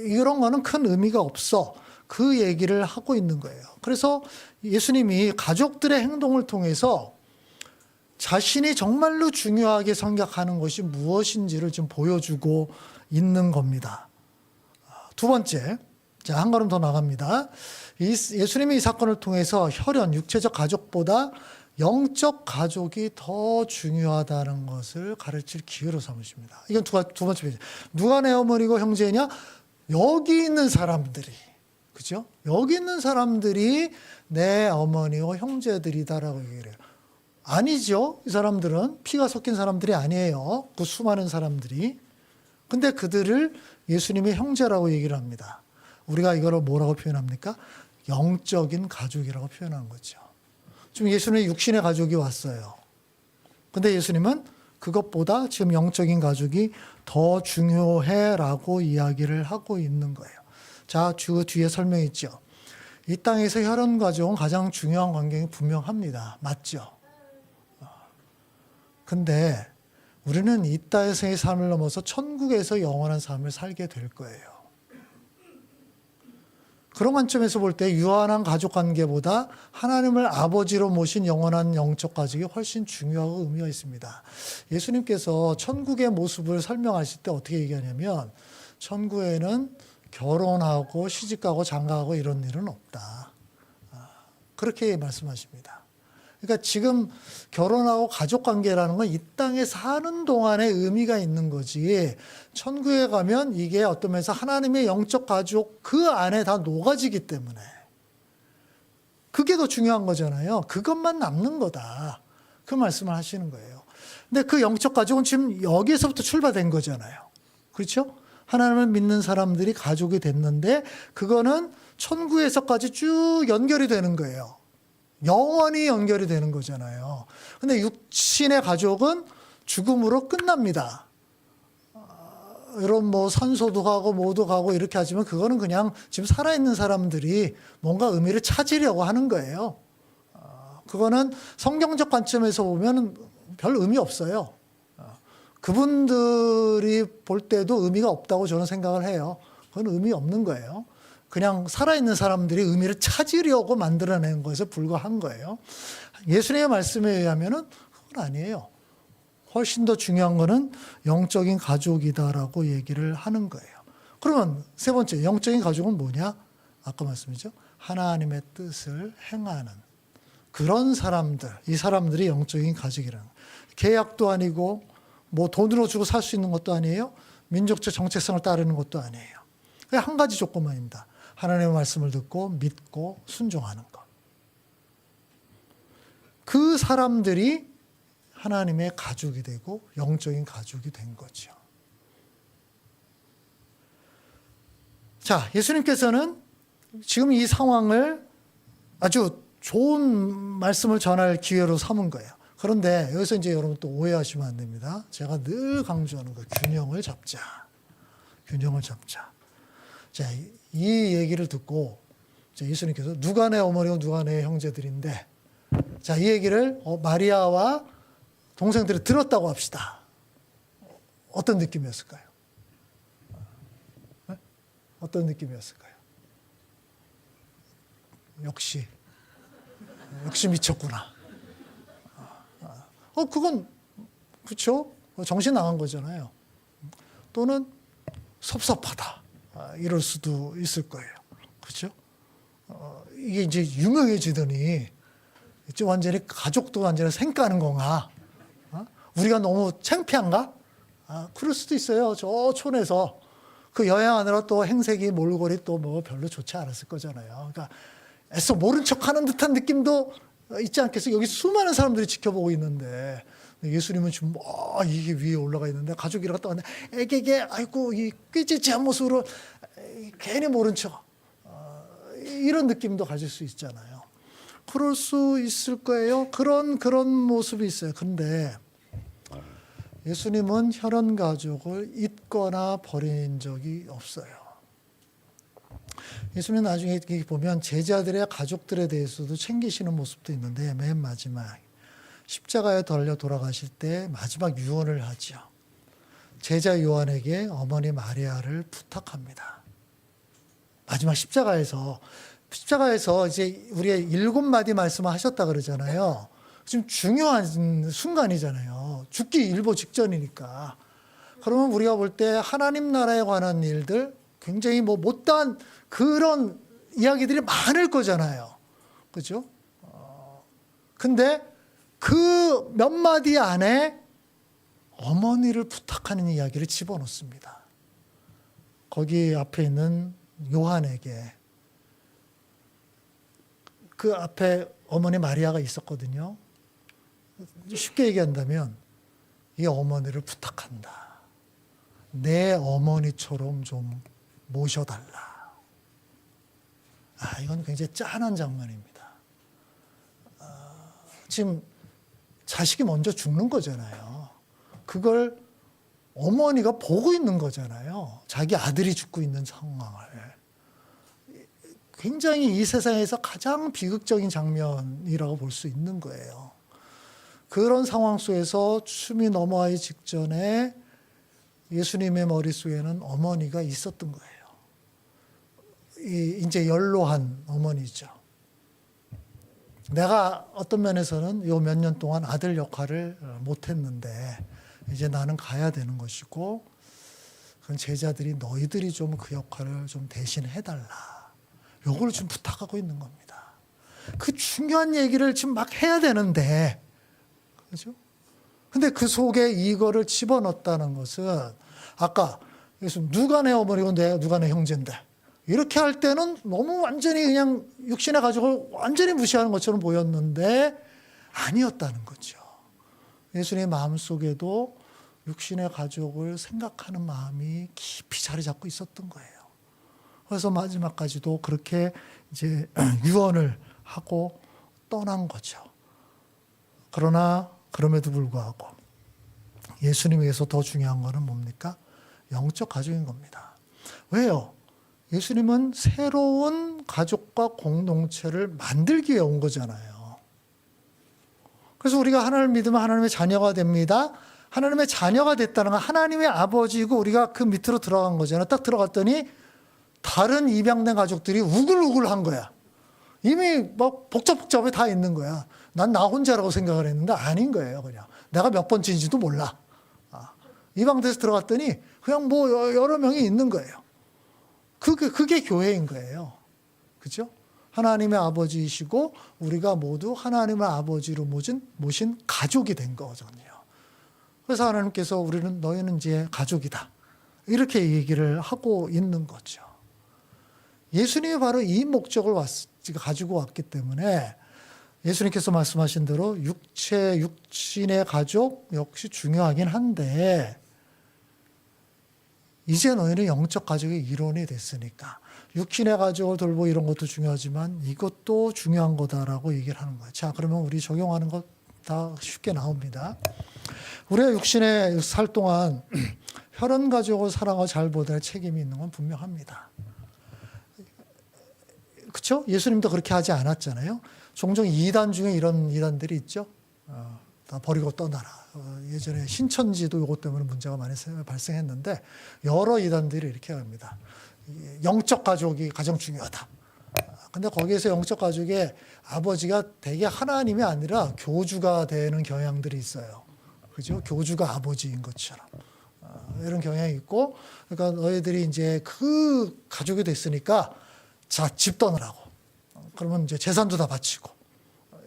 S1: 이런 거는 큰 의미가 없어. 그 얘기를 하고 있는 거예요. 그래서 예수님이 가족들의 행동을 통해서 자신이 정말로 중요하게 생각하는 것이 무엇인지를 좀 보여주고 있는 겁니다. 두 번째, 한 걸음 더 나갑니다. 예수님이 이 사건을 통해서 혈연, 육체적 가족보다 영적 가족이 더 중요하다는 것을 가르칠 기회로 삼으십니다. 이건 두 번째 페이지. 누가 내 어머니고 형제냐? 여기 있는 사람들이, 그죠? 여기 있는 사람들이 내 어머니와 형제들이다라고 얘기를 해요. 아니죠. 이 사람들은 피가 섞인 사람들이 아니에요. 그 수많은 사람들이. 근데 그들을 예수님의 형제라고 얘기를 합니다. 우리가 이거를 뭐라고 표현합니까? 영적인 가족이라고 표현하는 거죠. 지금 예수님의 육신의 가족이 왔어요. 근데 예수님은 그것보다 지금 영적인 가족이 더 중요해라고 이야기를 하고 있는 거예요. 자, 뒤에 설명했죠. 이 땅에서 혈연 가족은 가장 중요한 관계가 분명합니다. 맞죠? 근데 우리는 이 땅에서의 삶을 넘어서 천국에서 영원한 삶을 살게 될 거예요. 그런 관점에서 볼 때 유한한 가족 관계보다 하나님을 아버지로 모신 영원한 영적 가족이 훨씬 중요하고 의미가 있습니다. 예수님께서 천국의 모습을 설명하실 때 어떻게 얘기하냐면 천국에는 결혼하고 시집가고 장가가고 이런 일은 없다. 그렇게 말씀하십니다. 그러니까 지금 결혼하고 가족관계라는 건 이 땅에 사는 동안에 의미가 있는 거지 천국에 가면 이게 어떤 면에서 하나님의 영적 가족 그 안에 다 녹아지기 때문에 그게 더 중요한 거잖아요. 그것만 남는 거다. 그 말씀을 하시는 거예요. 근데 그 영적 가족은 지금 여기에서부터 출발된 거잖아요. 그렇죠? 하나님을 믿는 사람들이 가족이 됐는데 그거는 천국에서까지 쭉 연결이 되는 거예요. 영원히 연결이 되는 거잖아요. 근데 육신의 가족은 죽음으로 끝납니다. 이런 산소도 가고 뭐도 가고 이렇게 하지만 그거는 그냥 지금 살아있는 사람들이 뭔가 의미를 찾으려고 하는 거예요. 그거는 성경적 관점에서 보면 별 의미 없어요. 그분들이 볼 때도 의미가 없다고 저는 생각을 해요. 그건 의미 없는 거예요. 그냥 살아있는 사람들이 의미를 찾으려고 만들어낸 것에 불과한 거예요. 예수님의 말씀에 의하면은 그건 아니에요. 훨씬 더 중요한 거는 영적인 가족이다라고 얘기를 하는 거예요. 그러면 세 번째, 영적인 가족은 뭐냐? 아까 말씀이죠. 하나님의 뜻을 행하는 그런 사람들, 이 사람들이 영적인 가족이라는 거예요. 계약도 아니고 뭐 돈으로 주고 살 수 있는 것도 아니에요. 민족적 정체성을 따르는 것도 아니에요. 그냥 한 가지 조건만입니다. 하나님의 말씀을 듣고 믿고 순종하는 것. 그 사람들이 하나님의 가족이 되고 영적인 가족이 된 거죠. 자, 예수님께서는 지금 이 상황을 아주 좋은 말씀을 전할 기회로 삼은 거예요. 그런데 여기서 이제 여러분 또 오해하시면 안 됩니다. 제가 늘 강조하는 거 균형을 잡자. 균형을 잡자. 자, 이 얘기를 듣고 예수님께서 누가 내 어머니고 누가 내 형제들인데 자, 이 얘기를 마리아와 동생들이 들었다고 합시다. 어떤 느낌이었을까요? 네? 어떤 느낌이었을까요? 역시 미쳤구나. 그건 그렇죠. 정신 나간 거잖아요. 또는 섭섭하다. 이럴 수도 있을 거예요. 그렇죠? 이게 이제 유명해지더니 이제 완전히 가족도 완전히 생까는 건가? 우리가 너무 창피한가? 그럴 수도 있어요. 저 촌에서 그 여행하느라 또 행색이 몰골이 또 뭐 별로 좋지 않았을 거잖아요. 그러니까 애써 모른 척하는 듯한 느낌도 있지 않겠어요? 여기 수많은 사람들이 지켜보고 있는데 예수님은 지금 이게 위에 올라가 있는데 가족이라고 또 애게게 아이고 이 꾀지지한 모습으로 괜히 모른 척 이런 느낌도 가질 수 있잖아요. 그럴 수 있을 거예요. 그런 모습이 있어요. 근데 예수님은 혈연 가족을 잊거나 버린 적이 없어요. 예수님 나중에 보면 제자들의 가족들에 대해서도 챙기시는 모습도 있는데 맨 마지막 십자가에 달려 돌아가실 때 마지막 유언을 하죠. 제자 요한에게 어머니 마리아를 부탁합니다. 마지막 십자가에서 이제 우리의 7마디 말씀을 하셨다 그러잖아요. 지금 중요한 순간이잖아요. 죽기 일보 직전이니까. 그러면 우리가 볼 때 하나님 나라에 관한 일들 굉장히 뭐 못다한 그런 이야기들이 많을 거잖아요. 그죠? 근데 그 몇 마디 안에 어머니를 부탁하는 이야기를 집어넣습니다. 거기 앞에 있는 요한에게 그 앞에 어머니 마리아가 있었거든요. 쉽게 얘기한다면 이 어머니를 부탁한다. 내 어머니처럼 좀 모셔달라. 이건 굉장히 짠한 장면입니다. 지금 자식이 먼저 죽는 거잖아요. 그걸 어머니가 보고 있는 거잖아요. 자기 아들이 죽고 있는 상황을. 굉장히 이 세상에서 가장 비극적인 장면이라고 볼 수 있는 거예요. 그런 상황 속에서 춤이 넘어가기 직전에 예수님의 머릿속에는 어머니가 있었던 거예요. 이제 연로한 어머니죠. 내가 어떤 면에서는 요 몇 년 동안 아들 역할을 못했는데 이제 나는 가야 되는 것이고 그건 제자들이 너희들이 좀 그 역할을 좀 대신 해달라. 요걸 좀 부탁하고 있는 겁니다. 그 중요한 얘기를 지금 막 해야 되는데 그죠? 근데 그 속에 이거를 집어넣었다는 것은 아까 누가 내 어머니고 누가 내 형제인데 이렇게 할 때는 너무 완전히 그냥 육신의 가족을 완전히 무시하는 것처럼 보였는데 아니었다는 거죠. 예수님의 마음속에도 육신의 가족을 생각하는 마음이 깊이 자리 잡고 있었던 거예요. 그래서 마지막까지도 그렇게 이제 유언을 하고 떠난 거죠. 그러나 그럼에도 불구하고 예수님에게서 더 중요한 거는 뭡니까? 영적 가족인 겁니다. 왜요? 예수님은 새로운 가족과 공동체를 만들기 위해 온 거잖아요. 그래서 우리가 하나님을 믿으면 하나님의 자녀가 됩니다. 하나님의 자녀가 됐다는 건 하나님의 아버지이고 우리가 그 밑으로 들어간 거잖아요. 딱 들어갔더니 다른 입양된 가족들이 우글우글한 거야. 이미 막 복잡복잡해 다 있는 거야. 난 나 혼자라고 생각을 했는데 아닌 거예요. 그냥 내가 몇 번째인지도 몰라. 입양돼서 들어갔더니 그냥 뭐 여러 명이 있는 거예요. 그게 교회인 거예요. 그죠? 하나님의 아버지이시고 우리가 모두 하나님의 아버지로 모신 가족이 된 거거든요. 그래서 하나님께서 우리는 너희는 이제 가족이다. 이렇게 얘기를 하고 있는 거죠. 예수님이 바로 이 목적을 가지고 왔기 때문에 예수님께서 말씀하신 대로 육신의 가족 역시 중요하긴 한데 이제 너희는 영적 가족의 일원이 됐으니까 육신의 가족을 돌보고 이런 것도 중요하지만 이것도 중요한 거다라고 얘기를 하는 거예요. 자, 그러면 우리 적용하는 것 다 쉽게 나옵니다. 우리가 육신에 살 동안 혈연 가족을 사랑하고 잘 보호할 책임이 있는 건 분명합니다. 그렇죠? 예수님도 그렇게 하지 않았잖아요. 종종 이단 중에 이런 이단들이 있죠. 다 버리고 떠나라. 예전에 신천지도 이것 때문에 문제가 많이 발생했는데 여러 이단들이 이렇게 합니다. 영적 가족이 가장 중요하다. 근데 거기에서 영적 가족의 아버지가 대개 하나님이 아니라 교주가 되는 경향들이 있어요. 그죠? 교주가 아버지인 것처럼. 이런 경향이 있고, 그러니까 너희들이 이제 그 가족이 됐으니까 자, 집 떠나라고. 그러면 이제 재산도 다 바치고.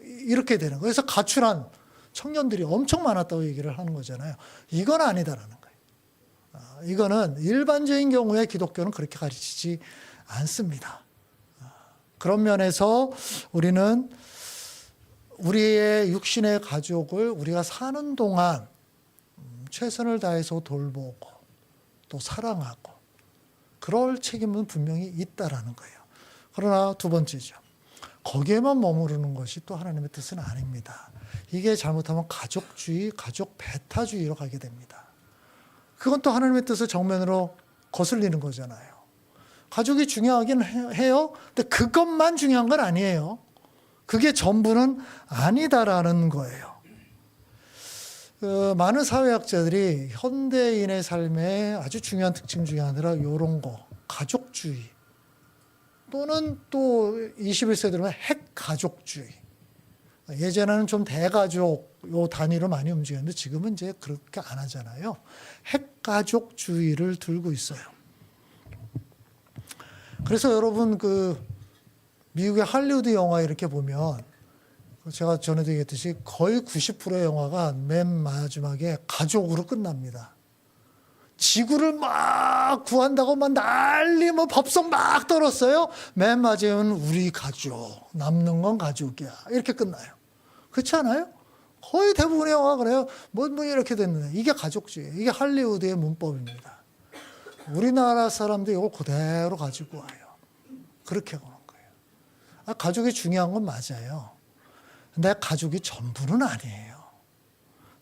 S1: 이렇게 되는 거예요. 그래서 가출한 청년들이 엄청 많았다고 얘기를 하는 거잖아요. 이건 아니다라는 거예요. 이거는 일반적인 경우에 기독교는 그렇게 가르치지 않습니다. 그런 면에서 우리는 우리의 육신의 가족을 우리가 사는 동안 최선을 다해서 돌보고 또 사랑하고 그럴 책임은 분명히 있다라는 거예요. 그러나 두 번째죠. 거기에만 머무르는 것이 또 하나님의 뜻은 아닙니다. 이게 잘못하면 가족주의, 가족 배타주의로 가게 됩니다. 그건 또 하나님의 뜻을 정면으로 거슬리는 거잖아요. 가족이 중요하긴 해요. 근데 그것만 중요한 건 아니에요. 그게 전부는 아니다라는 거예요. 많은 사회학자들이 현대인의 삶의 아주 중요한 특징 중에 하나가 이런 거, 가족주의 또는 또 21세기 들어면 핵가족주의. 예전에는 좀 대가족 요 단위로 많이 움직였는데 지금은 이제 그렇게 안 하잖아요. 핵가족주의를 들고 있어요. 그래서 여러분 그 미국의 할리우드 영화 이렇게 보면 제가 전에도 얘기했듯이 거의 90%의 영화가 맨 마지막에 가족으로 끝납니다. 지구를 막 구한다고 막 난리 뭐 법석 막 떨었어요. 맨 마지막에는 우리 가족, 남는 건 가족이야. 이렇게 끝나요. 그렇지 않아요? 거의 대부분의 영화가 그래요. 뭐 이렇게 됐는데 이게 가족주의, 이게 할리우드의 문법입니다. 우리나라 사람도 이걸 그대로 가지고 와요. 그렇게 보는 거예요. 가족이 중요한 건 맞아요. 근데 가족이 전부는 아니에요.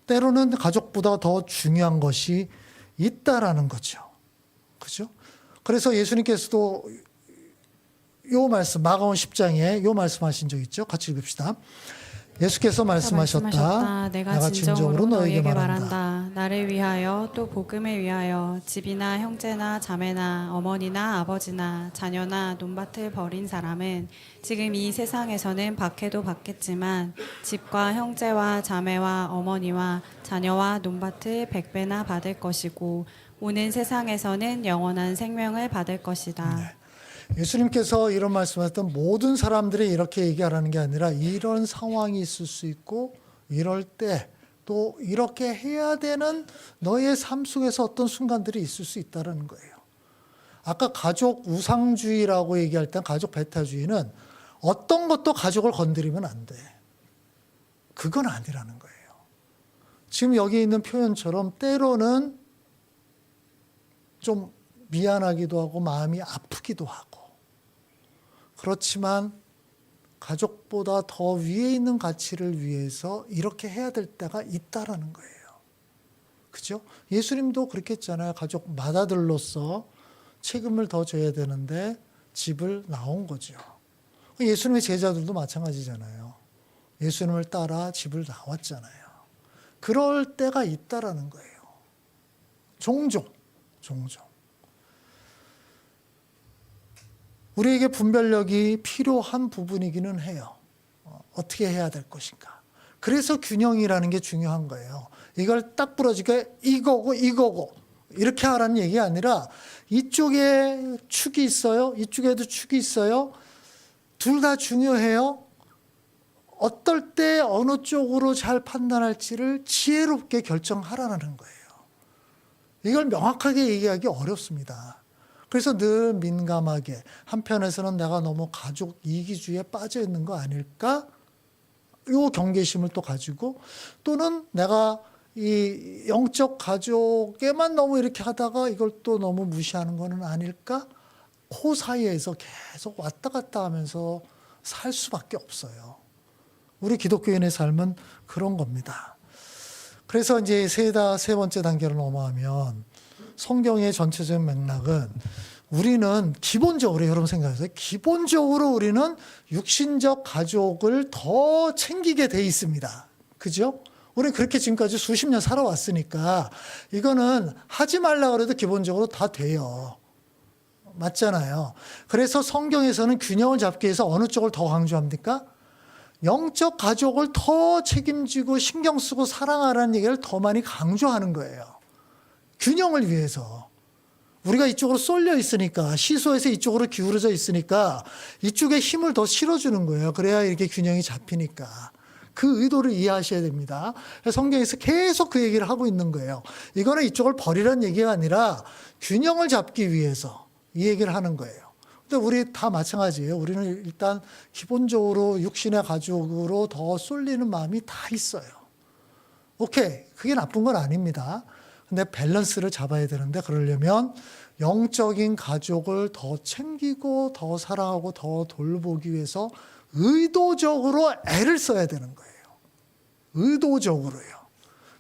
S1: 때로는 가족보다 더 중요한 것이 있다라는 거죠. 그죠? 그래서 예수님께서도 요 말씀, 마가복음 10장에 요 말씀하신 적 있죠? 같이 읽읍시다. 예수께서 말씀하셨다.
S2: 내가 진정으로 너희에게 말한다. 나를 위하여 또 복음을 위하여 집이나 형제나 자매나 어머니나 아버지나 자녀나 논밭을 버린 사람은 지금 이 세상에서는 박해도 받겠지만 집과 형제와 자매와 어머니와 자녀와 논밭을 100배나 받을 것이고 오는 세상에서는 영원한 생명을 받을 것이다.
S1: 네. 예수님께서 이런 말씀하셨던 모든 사람들이 이렇게 얘기하라는 게 아니라 이런 상황이 있을 수 있고 이럴 때 또 이렇게 해야 되는 너의 삶 속에서 어떤 순간들이 있을 수 있다는 거예요. 아까 가족 우상주의라고 얘기할 때 가족 배타주의는 어떤 것도 가족을 건드리면 안 돼. 그건 아니라는 거예요. 지금 여기 있는 표현처럼 때로는 좀 미안하기도 하고 마음이 아프기도 하고 그렇지만 가족보다 더 위에 있는 가치를 위해서 이렇게 해야 될 때가 있다라는 거예요. 그죠? 예수님도 그렇게 했잖아요. 가족 맏아들로서 책임을 더 져야 되는데 집을 나온 거죠. 예수님의 제자들도 마찬가지잖아요. 예수님을 따라 집을 나왔잖아요. 그럴 때가 있다라는 거예요. 종종. 우리에게 분별력이 필요한 부분이기는 해요. 어떻게 해야 될 것인가. 그래서 균형이라는 게 중요한 거예요. 이걸 딱 부러지게 이거고 이렇게 하라는 얘기가 아니라 이쪽에 축이 있어요. 이쪽에도 축이 있어요. 둘 다 중요해요. 어떨 때 어느 쪽으로 잘 판단할지를 지혜롭게 결정하라는 거예요. 이걸 명확하게 얘기하기 어렵습니다. 그래서 늘 민감하게 한편에서는 내가 너무 가족 이기주의에 빠져 있는 거 아닐까? 이 경계심을 또 가지고 또는 내가 이 영적 가족에만 너무 이렇게 하다가 이걸 또 너무 무시하는 거는 아닐까? 그 사이에서 계속 왔다 갔다 하면서 살 수밖에 없어요. 우리 기독교인의 삶은 그런 겁니다. 그래서 이제 세 번째 단계로 넘어가면 성경의 전체적인 맥락은 우리는 기본적으로 여러분 생각하세요. 기본적으로 우리는 육신적 가족을 더 챙기게 돼 있습니다. 그죠? 우리는 그렇게 지금까지 수십 년 살아왔으니까 이거는 하지 말라 그래도 기본적으로 다 돼요. 맞잖아요. 그래서 성경에서는 균형을 잡기 위해서 어느 쪽을 더 강조합니까? 영적 가족을 더 책임지고 신경 쓰고 사랑하라는 얘기를 더 많이 강조하는 거예요. 균형을 위해서. 우리가 이쪽으로 쏠려 있으니까, 시소에서 이쪽으로 기울어져 있으니까 이쪽에 힘을 더 실어주는 거예요. 그래야 이렇게 균형이 잡히니까. 그 의도를 이해하셔야 됩니다. 성경에서 계속 그 얘기를 하고 있는 거예요. 이거는 이쪽을 버리라는 얘기가 아니라 균형을 잡기 위해서 이 얘기를 하는 거예요. 근데 우리 다 마찬가지예요. 우리는 일단 기본적으로 육신의 가족으로 더 쏠리는 마음이 다 있어요. 오케이. 그게 나쁜 건 아닙니다. 근데 밸런스를 잡아야 되는데 그러려면 영적인 가족을 더 챙기고 더 사랑하고 더 돌보기 위해서 의도적으로 애를 써야 되는 거예요. 의도적으로요.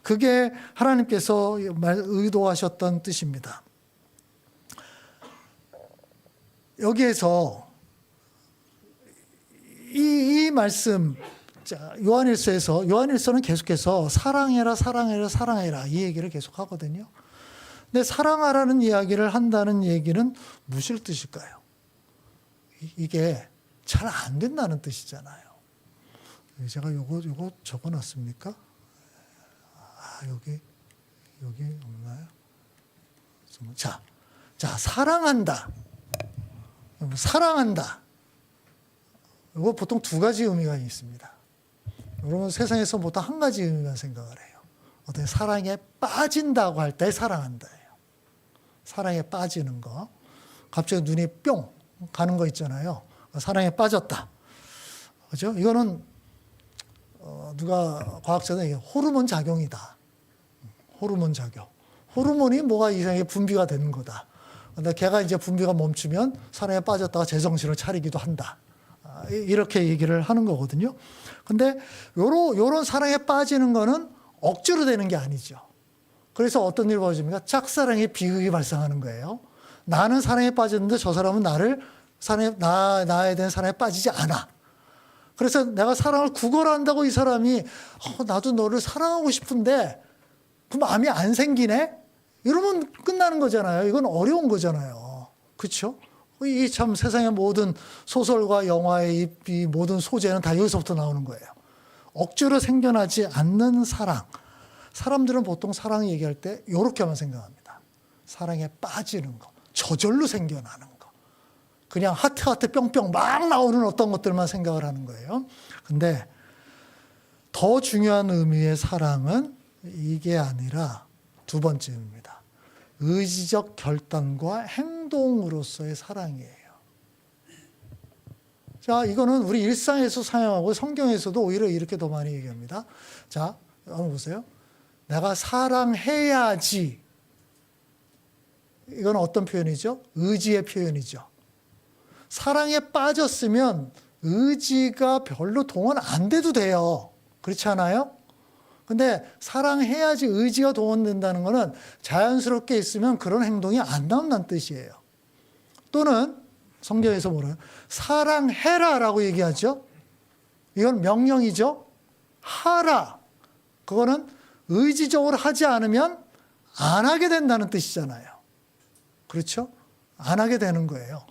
S1: 그게 하나님께서 의도하셨던 뜻입니다. 여기에서 이 말씀 요한일서는 계속해서 사랑해라 이 얘기를 계속 하거든요. 근데 사랑하라는 이야기를 한다는 얘기는 무슨 뜻일까요? 이게 잘 안 된다는 뜻이잖아요. 제가 요거 적어놨습니까? 여기 없나요? 자, 사랑한다. 이거 보통 두 가지 의미가 있습니다. 여러분 세상에서 보통 한 가지 의미만 생각을 해요. 어떤 사랑에 빠진다고 할 때 사랑한다예요. 사랑에 빠지는 거. 갑자기 눈이 뿅 가는 거 있잖아요. 사랑에 빠졌다. 그죠? 이거는 누가 과학자는 호르몬 작용이다. 호르몬 작용. 호르몬이 뭐가 이상하게 분비가 되는 거다. 근데 걔가 이제 분비가 멈추면 사랑에 빠졌다가 제정신을 차리기도 한다. 이렇게 얘기를 하는 거거든요. 근데 요런 사랑에 빠지는 거는 억지로 되는 게 아니죠. 그래서 어떤 일이 벌어집니까? 짝사랑의 비극이 발생하는 거예요. 나는 사랑에 빠졌는데 저 사람은 나에 대한 사랑에 빠지지 않아. 그래서 내가 사랑을 구걸한다고 이 사람이 나도 너를 사랑하고 싶은데 그 마음이 안 생기네? 이러면 끝나는 거잖아요. 이건 어려운 거잖아요. 그렇죠? 이 참 세상의 모든 소설과 영화의 이 모든 소재는 다 여기서부터 나오는 거예요. 억지로 생겨나지 않는 사랑. 사람들은 보통 사랑 얘기할 때 이렇게만 생각합니다. 사랑에 빠지는 거. 저절로 생겨나는 거. 그냥 하트 뿅뿅 막 나오는 어떤 것들만 생각을 하는 거예요. 근데 더 중요한 의미의 사랑은 이게 아니라 두 번째 의미입니다. 의지적 결단과 행동으로서의 사랑이에요. 자, 이거는 우리 일상에서 사용하고 성경에서도 오히려 이렇게 더 많이 얘기합니다. 자, 한번 보세요. 내가 사랑해야지. 이건 어떤 표현이죠? 의지의 표현이죠. 사랑에 빠졌으면 의지가 별로 동원 안 돼도 돼요. 그렇지 않아요? 근데 사랑해야지 의지가 동원된다는 것은 자연스럽게 있으면 그런 행동이 안 나온다는 뜻이에요. 또는 성경에서 뭐래요? 사랑해라라고 얘기하죠. 이건 명령이죠. 하라. 그거는 의지적으로 하지 않으면 안 하게 된다는 뜻이잖아요. 그렇죠? 안 하게 되는 거예요.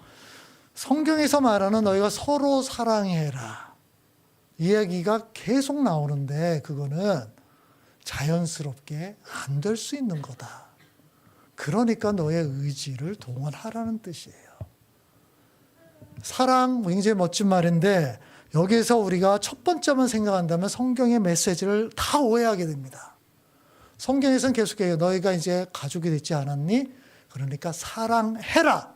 S1: 성경에서 말하는 너희가 서로 사랑해라. 이야기가 계속 나오는데 그거는 자연스럽게 안 될 수 있는 거다. 그러니까 너의 의지를 동원하라는 뜻이에요. 사랑, 굉장히 멋진 말인데 여기에서 우리가 첫 번째만 생각한다면 성경의 메시지를 다 오해하게 됩니다. 성경에서는 계속해요. 너희가 이제 가족이 됐지 않았니? 그러니까 사랑해라.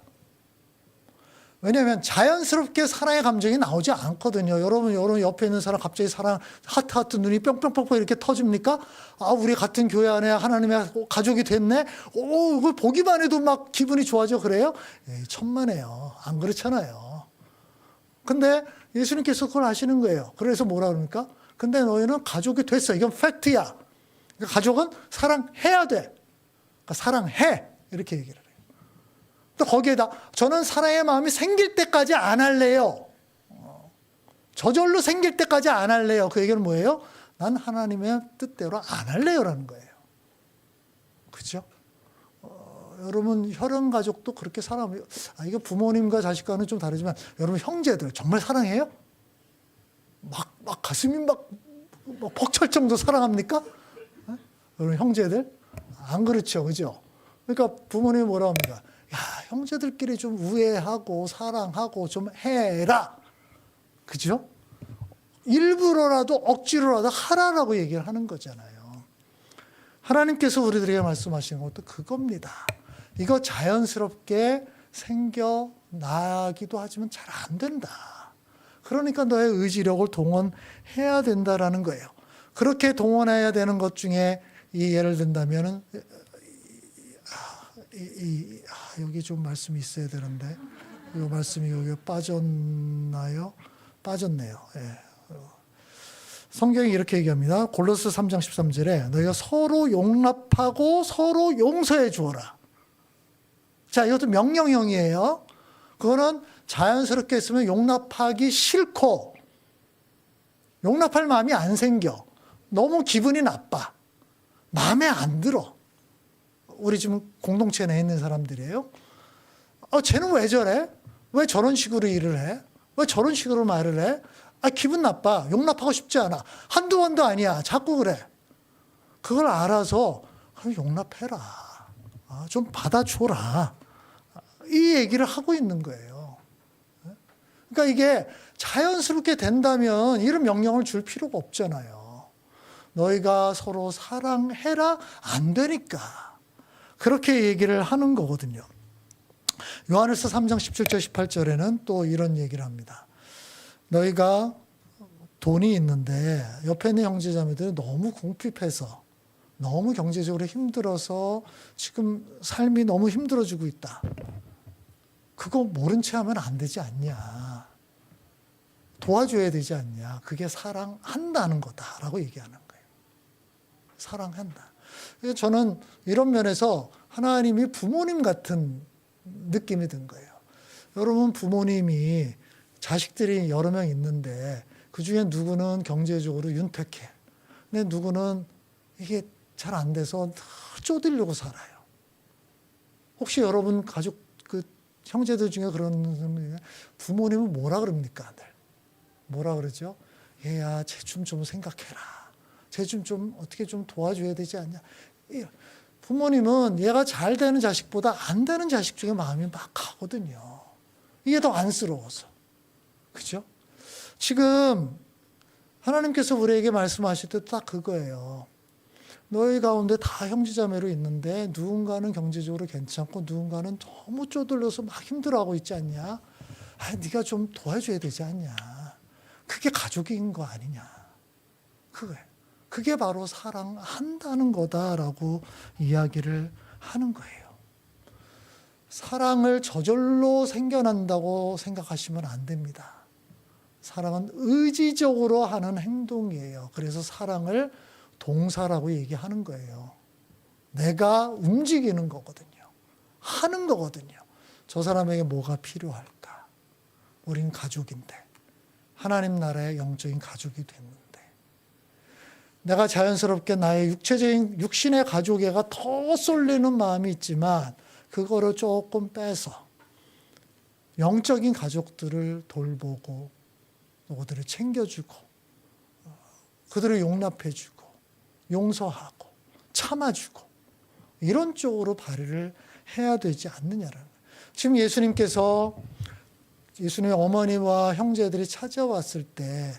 S1: 왜냐하면 자연스럽게 사랑의 감정이 나오지 않거든요. 여러분 옆에 있는 사람 갑자기 사랑 하트 눈이 뿅뿅뿅뿅 이렇게 터집니까? 아, 우리 같은 교회 안에 하나님의 가족이 됐네. 오, 이걸 보기만 해도 막 기분이 좋아져 그래요? 에이, 천만에요. 안 그렇잖아요. 근데 예수님께서 그걸 하시는 거예요. 그래서 뭐라 그럽니까? 근데 너희는 가족이 됐어. 이건 팩트야. 그러니까 가족은 사랑해야 돼. 그러니까 사랑해. 이렇게 얘기를 해요. 또 거기에다 저는 사랑의 마음이 생길 때까지 안 할래요. 저절로 생길 때까지 안 할래요. 그 얘기는 뭐예요? 난 하나님의 뜻대로 안 할래요라는 거예요. 그죠? 여러분 혈연 가족도 그렇게 사랑해요. 이게 부모님과 자식과는 좀 다르지만 여러분 형제들 정말 사랑해요? 막 가슴이 막 벅찰 정도 사랑합니까? 여러분 형제들? 안 그렇죠. 그죠? 그러니까 부모님이 뭐라 합니까? 야, 형제들끼리 좀 우애하고 사랑하고 좀 해라. 그죠? 일부러라도 억지로라도 하라라고 얘기를 하는 거잖아요. 하나님께서 우리들에게 말씀하시는 것도 그겁니다. 이거 자연스럽게 생겨나기도 하지만 잘 안 된다. 그러니까 너의 의지력을 동원해야 된다라는 거예요. 그렇게 동원해야 되는 것 중에 예를 든다면은 여기 좀 말씀이 있어야 되는데 이 말씀이 여기 빠졌나요? 빠졌네요. 예. 성경이 이렇게 얘기합니다. 골로새 3장 13절에 너희가 서로 용납하고 서로 용서해 주어라. 자, 이것도 명령형이에요. 그거는 자연스럽게 했으면 용납하기 싫고 용납할 마음이 안 생겨. 너무 기분이 나빠. 마음에 안 들어. 우리 지금 공동체 내에 있는 사람들이에요. 쟤는 왜 저래? 왜 저런 식으로 일을 해? 왜 저런 식으로 말을 해? 기분 나빠. 용납하고 싶지 않아. 한두 번도 아니야. 자꾸 그래. 그걸 알아서 용납해라. 좀 받아줘라. 이 얘기를 하고 있는 거예요. 그러니까 이게 자연스럽게 된다면 이런 명령을 줄 필요가 없잖아요. 너희가 서로 사랑해라. 안 되니까. 그렇게 얘기를 하는 거거든요. 요한일서 3장 17절 18절에는 또 이런 얘기를 합니다. 너희가 돈이 있는데 옆에 있는 형제자매들이 너무 궁핍해서 너무 경제적으로 힘들어서 지금 삶이 너무 힘들어지고 있다. 그거 모른 채 하면 안 되지 않냐. 도와줘야 되지 않냐. 그게 사랑한다는 거다라고 얘기하는 거예요. 사랑한다. 저는 이런 면에서 하나님이 부모님 같은 느낌이 든 거예요. 여러분 부모님이 자식들이 여러 명 있는데 그중에 누구는 경제적으로 윤택해. 근데 누구는 이게 잘 안 돼서 쪼들려고 살아요. 혹시 여러분 가족 그 형제들 중에 그런 부모님은 뭐라 그럽니까? 다들 뭐라 그러죠? 얘야 쟤 좀 생각해라. 쟤 좀 어떻게 좀 도와줘야 되지 않냐. 부모님은 얘가 잘 되는 자식보다 안 되는 자식 중에 마음이 막 가거든요. 이게 더 안쓰러워서. 그죠? 지금 하나님께서 우리에게 말씀하실 때 딱 그거예요. 너희 가운데 다 형제자매로 있는데 누군가는 경제적으로 괜찮고 누군가는 너무 쪼들려서 막 힘들어하고 있지 않냐? 네가 좀 도와줘야 되지 않냐? 그게 가족인 거 아니냐? 그게 바로 사랑한다는 거다라고 이야기를 하는 거예요. 사랑을 저절로 생겨난다고 생각하시면 안 됩니다. 사랑은 의지적으로 하는 행동이에요. 그래서 사랑을 동사라고 얘기하는 거예요. 내가 움직이는 거거든요. 하는 거거든요. 저 사람에게 뭐가 필요할까? 우린 가족인데. 하나님 나라의 영적인 가족이 됐는데. 내가 자연스럽게 나의 육신의 가족애가 더 쏠리는 마음이 있지만 그거를 조금 빼서 영적인 가족들을 돌보고 그들을 챙겨주고 그들을 용납해주고 용서하고 참아주고 이런 쪽으로 발휘를 해야 되지 않느냐라는 거예요. 지금 예수님께서 예수님의 어머니와 형제들이 찾아왔을 때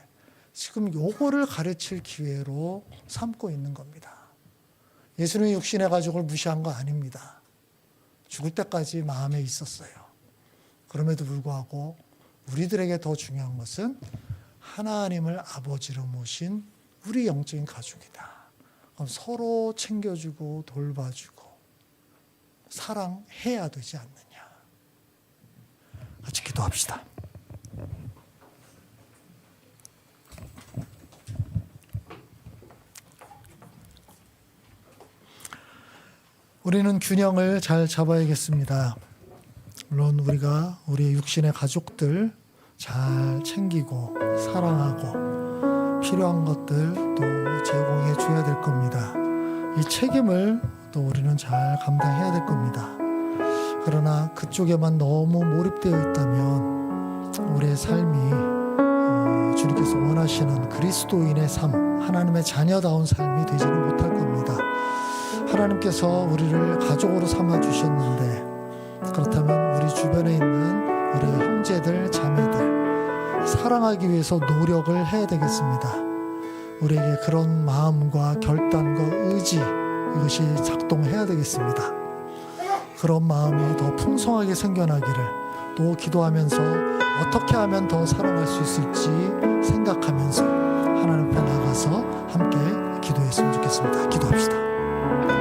S1: 지금 요거를 가르칠 기회로 삼고 있는 겁니다. 예수님이 육신의 가족을 무시한 거 아닙니다. 죽을 때까지 마음에 있었어요. 그럼에도 불구하고 우리들에게 더 중요한 것은 하나님을 아버지로 모신 우리 영적인 가족이다. 그럼 서로 챙겨주고 돌봐주고 사랑해야 되지 않느냐. 같이 기도합시다. 우리는 균형을 잘 잡아야겠습니다. 물론 우리가 우리의 육신의 가족들 잘 챙기고 사랑하고 필요한 것들 또 제공해 줘야 될 겁니다. 이 책임을 또 우리는 잘 감당해야 될 겁니다. 그러나 그쪽에만 너무 몰입되어 있다면 우리의 삶이 주님께서 원하시는 그리스도인의 삶, 하나님의 자녀다운 삶이 되지는 못할 겁니다. 하나님께서 우리를 가족으로 삼아 주셨는데 그렇다면 우리 주변에 있는 우리 형제들, 자매들 사랑하기 위해서 노력을 해야 되겠습니다. 우리에게 그런 마음과 결단과 의지 이것이 작동해야 되겠습니다. 그런 마음이 더 풍성하게 생겨나기를 또 기도하면서 어떻게 하면 더 사랑할 수 있을지 생각하면서 하나님 앞에 나가서 함께 기도했으면 좋겠습니다. 기도합시다.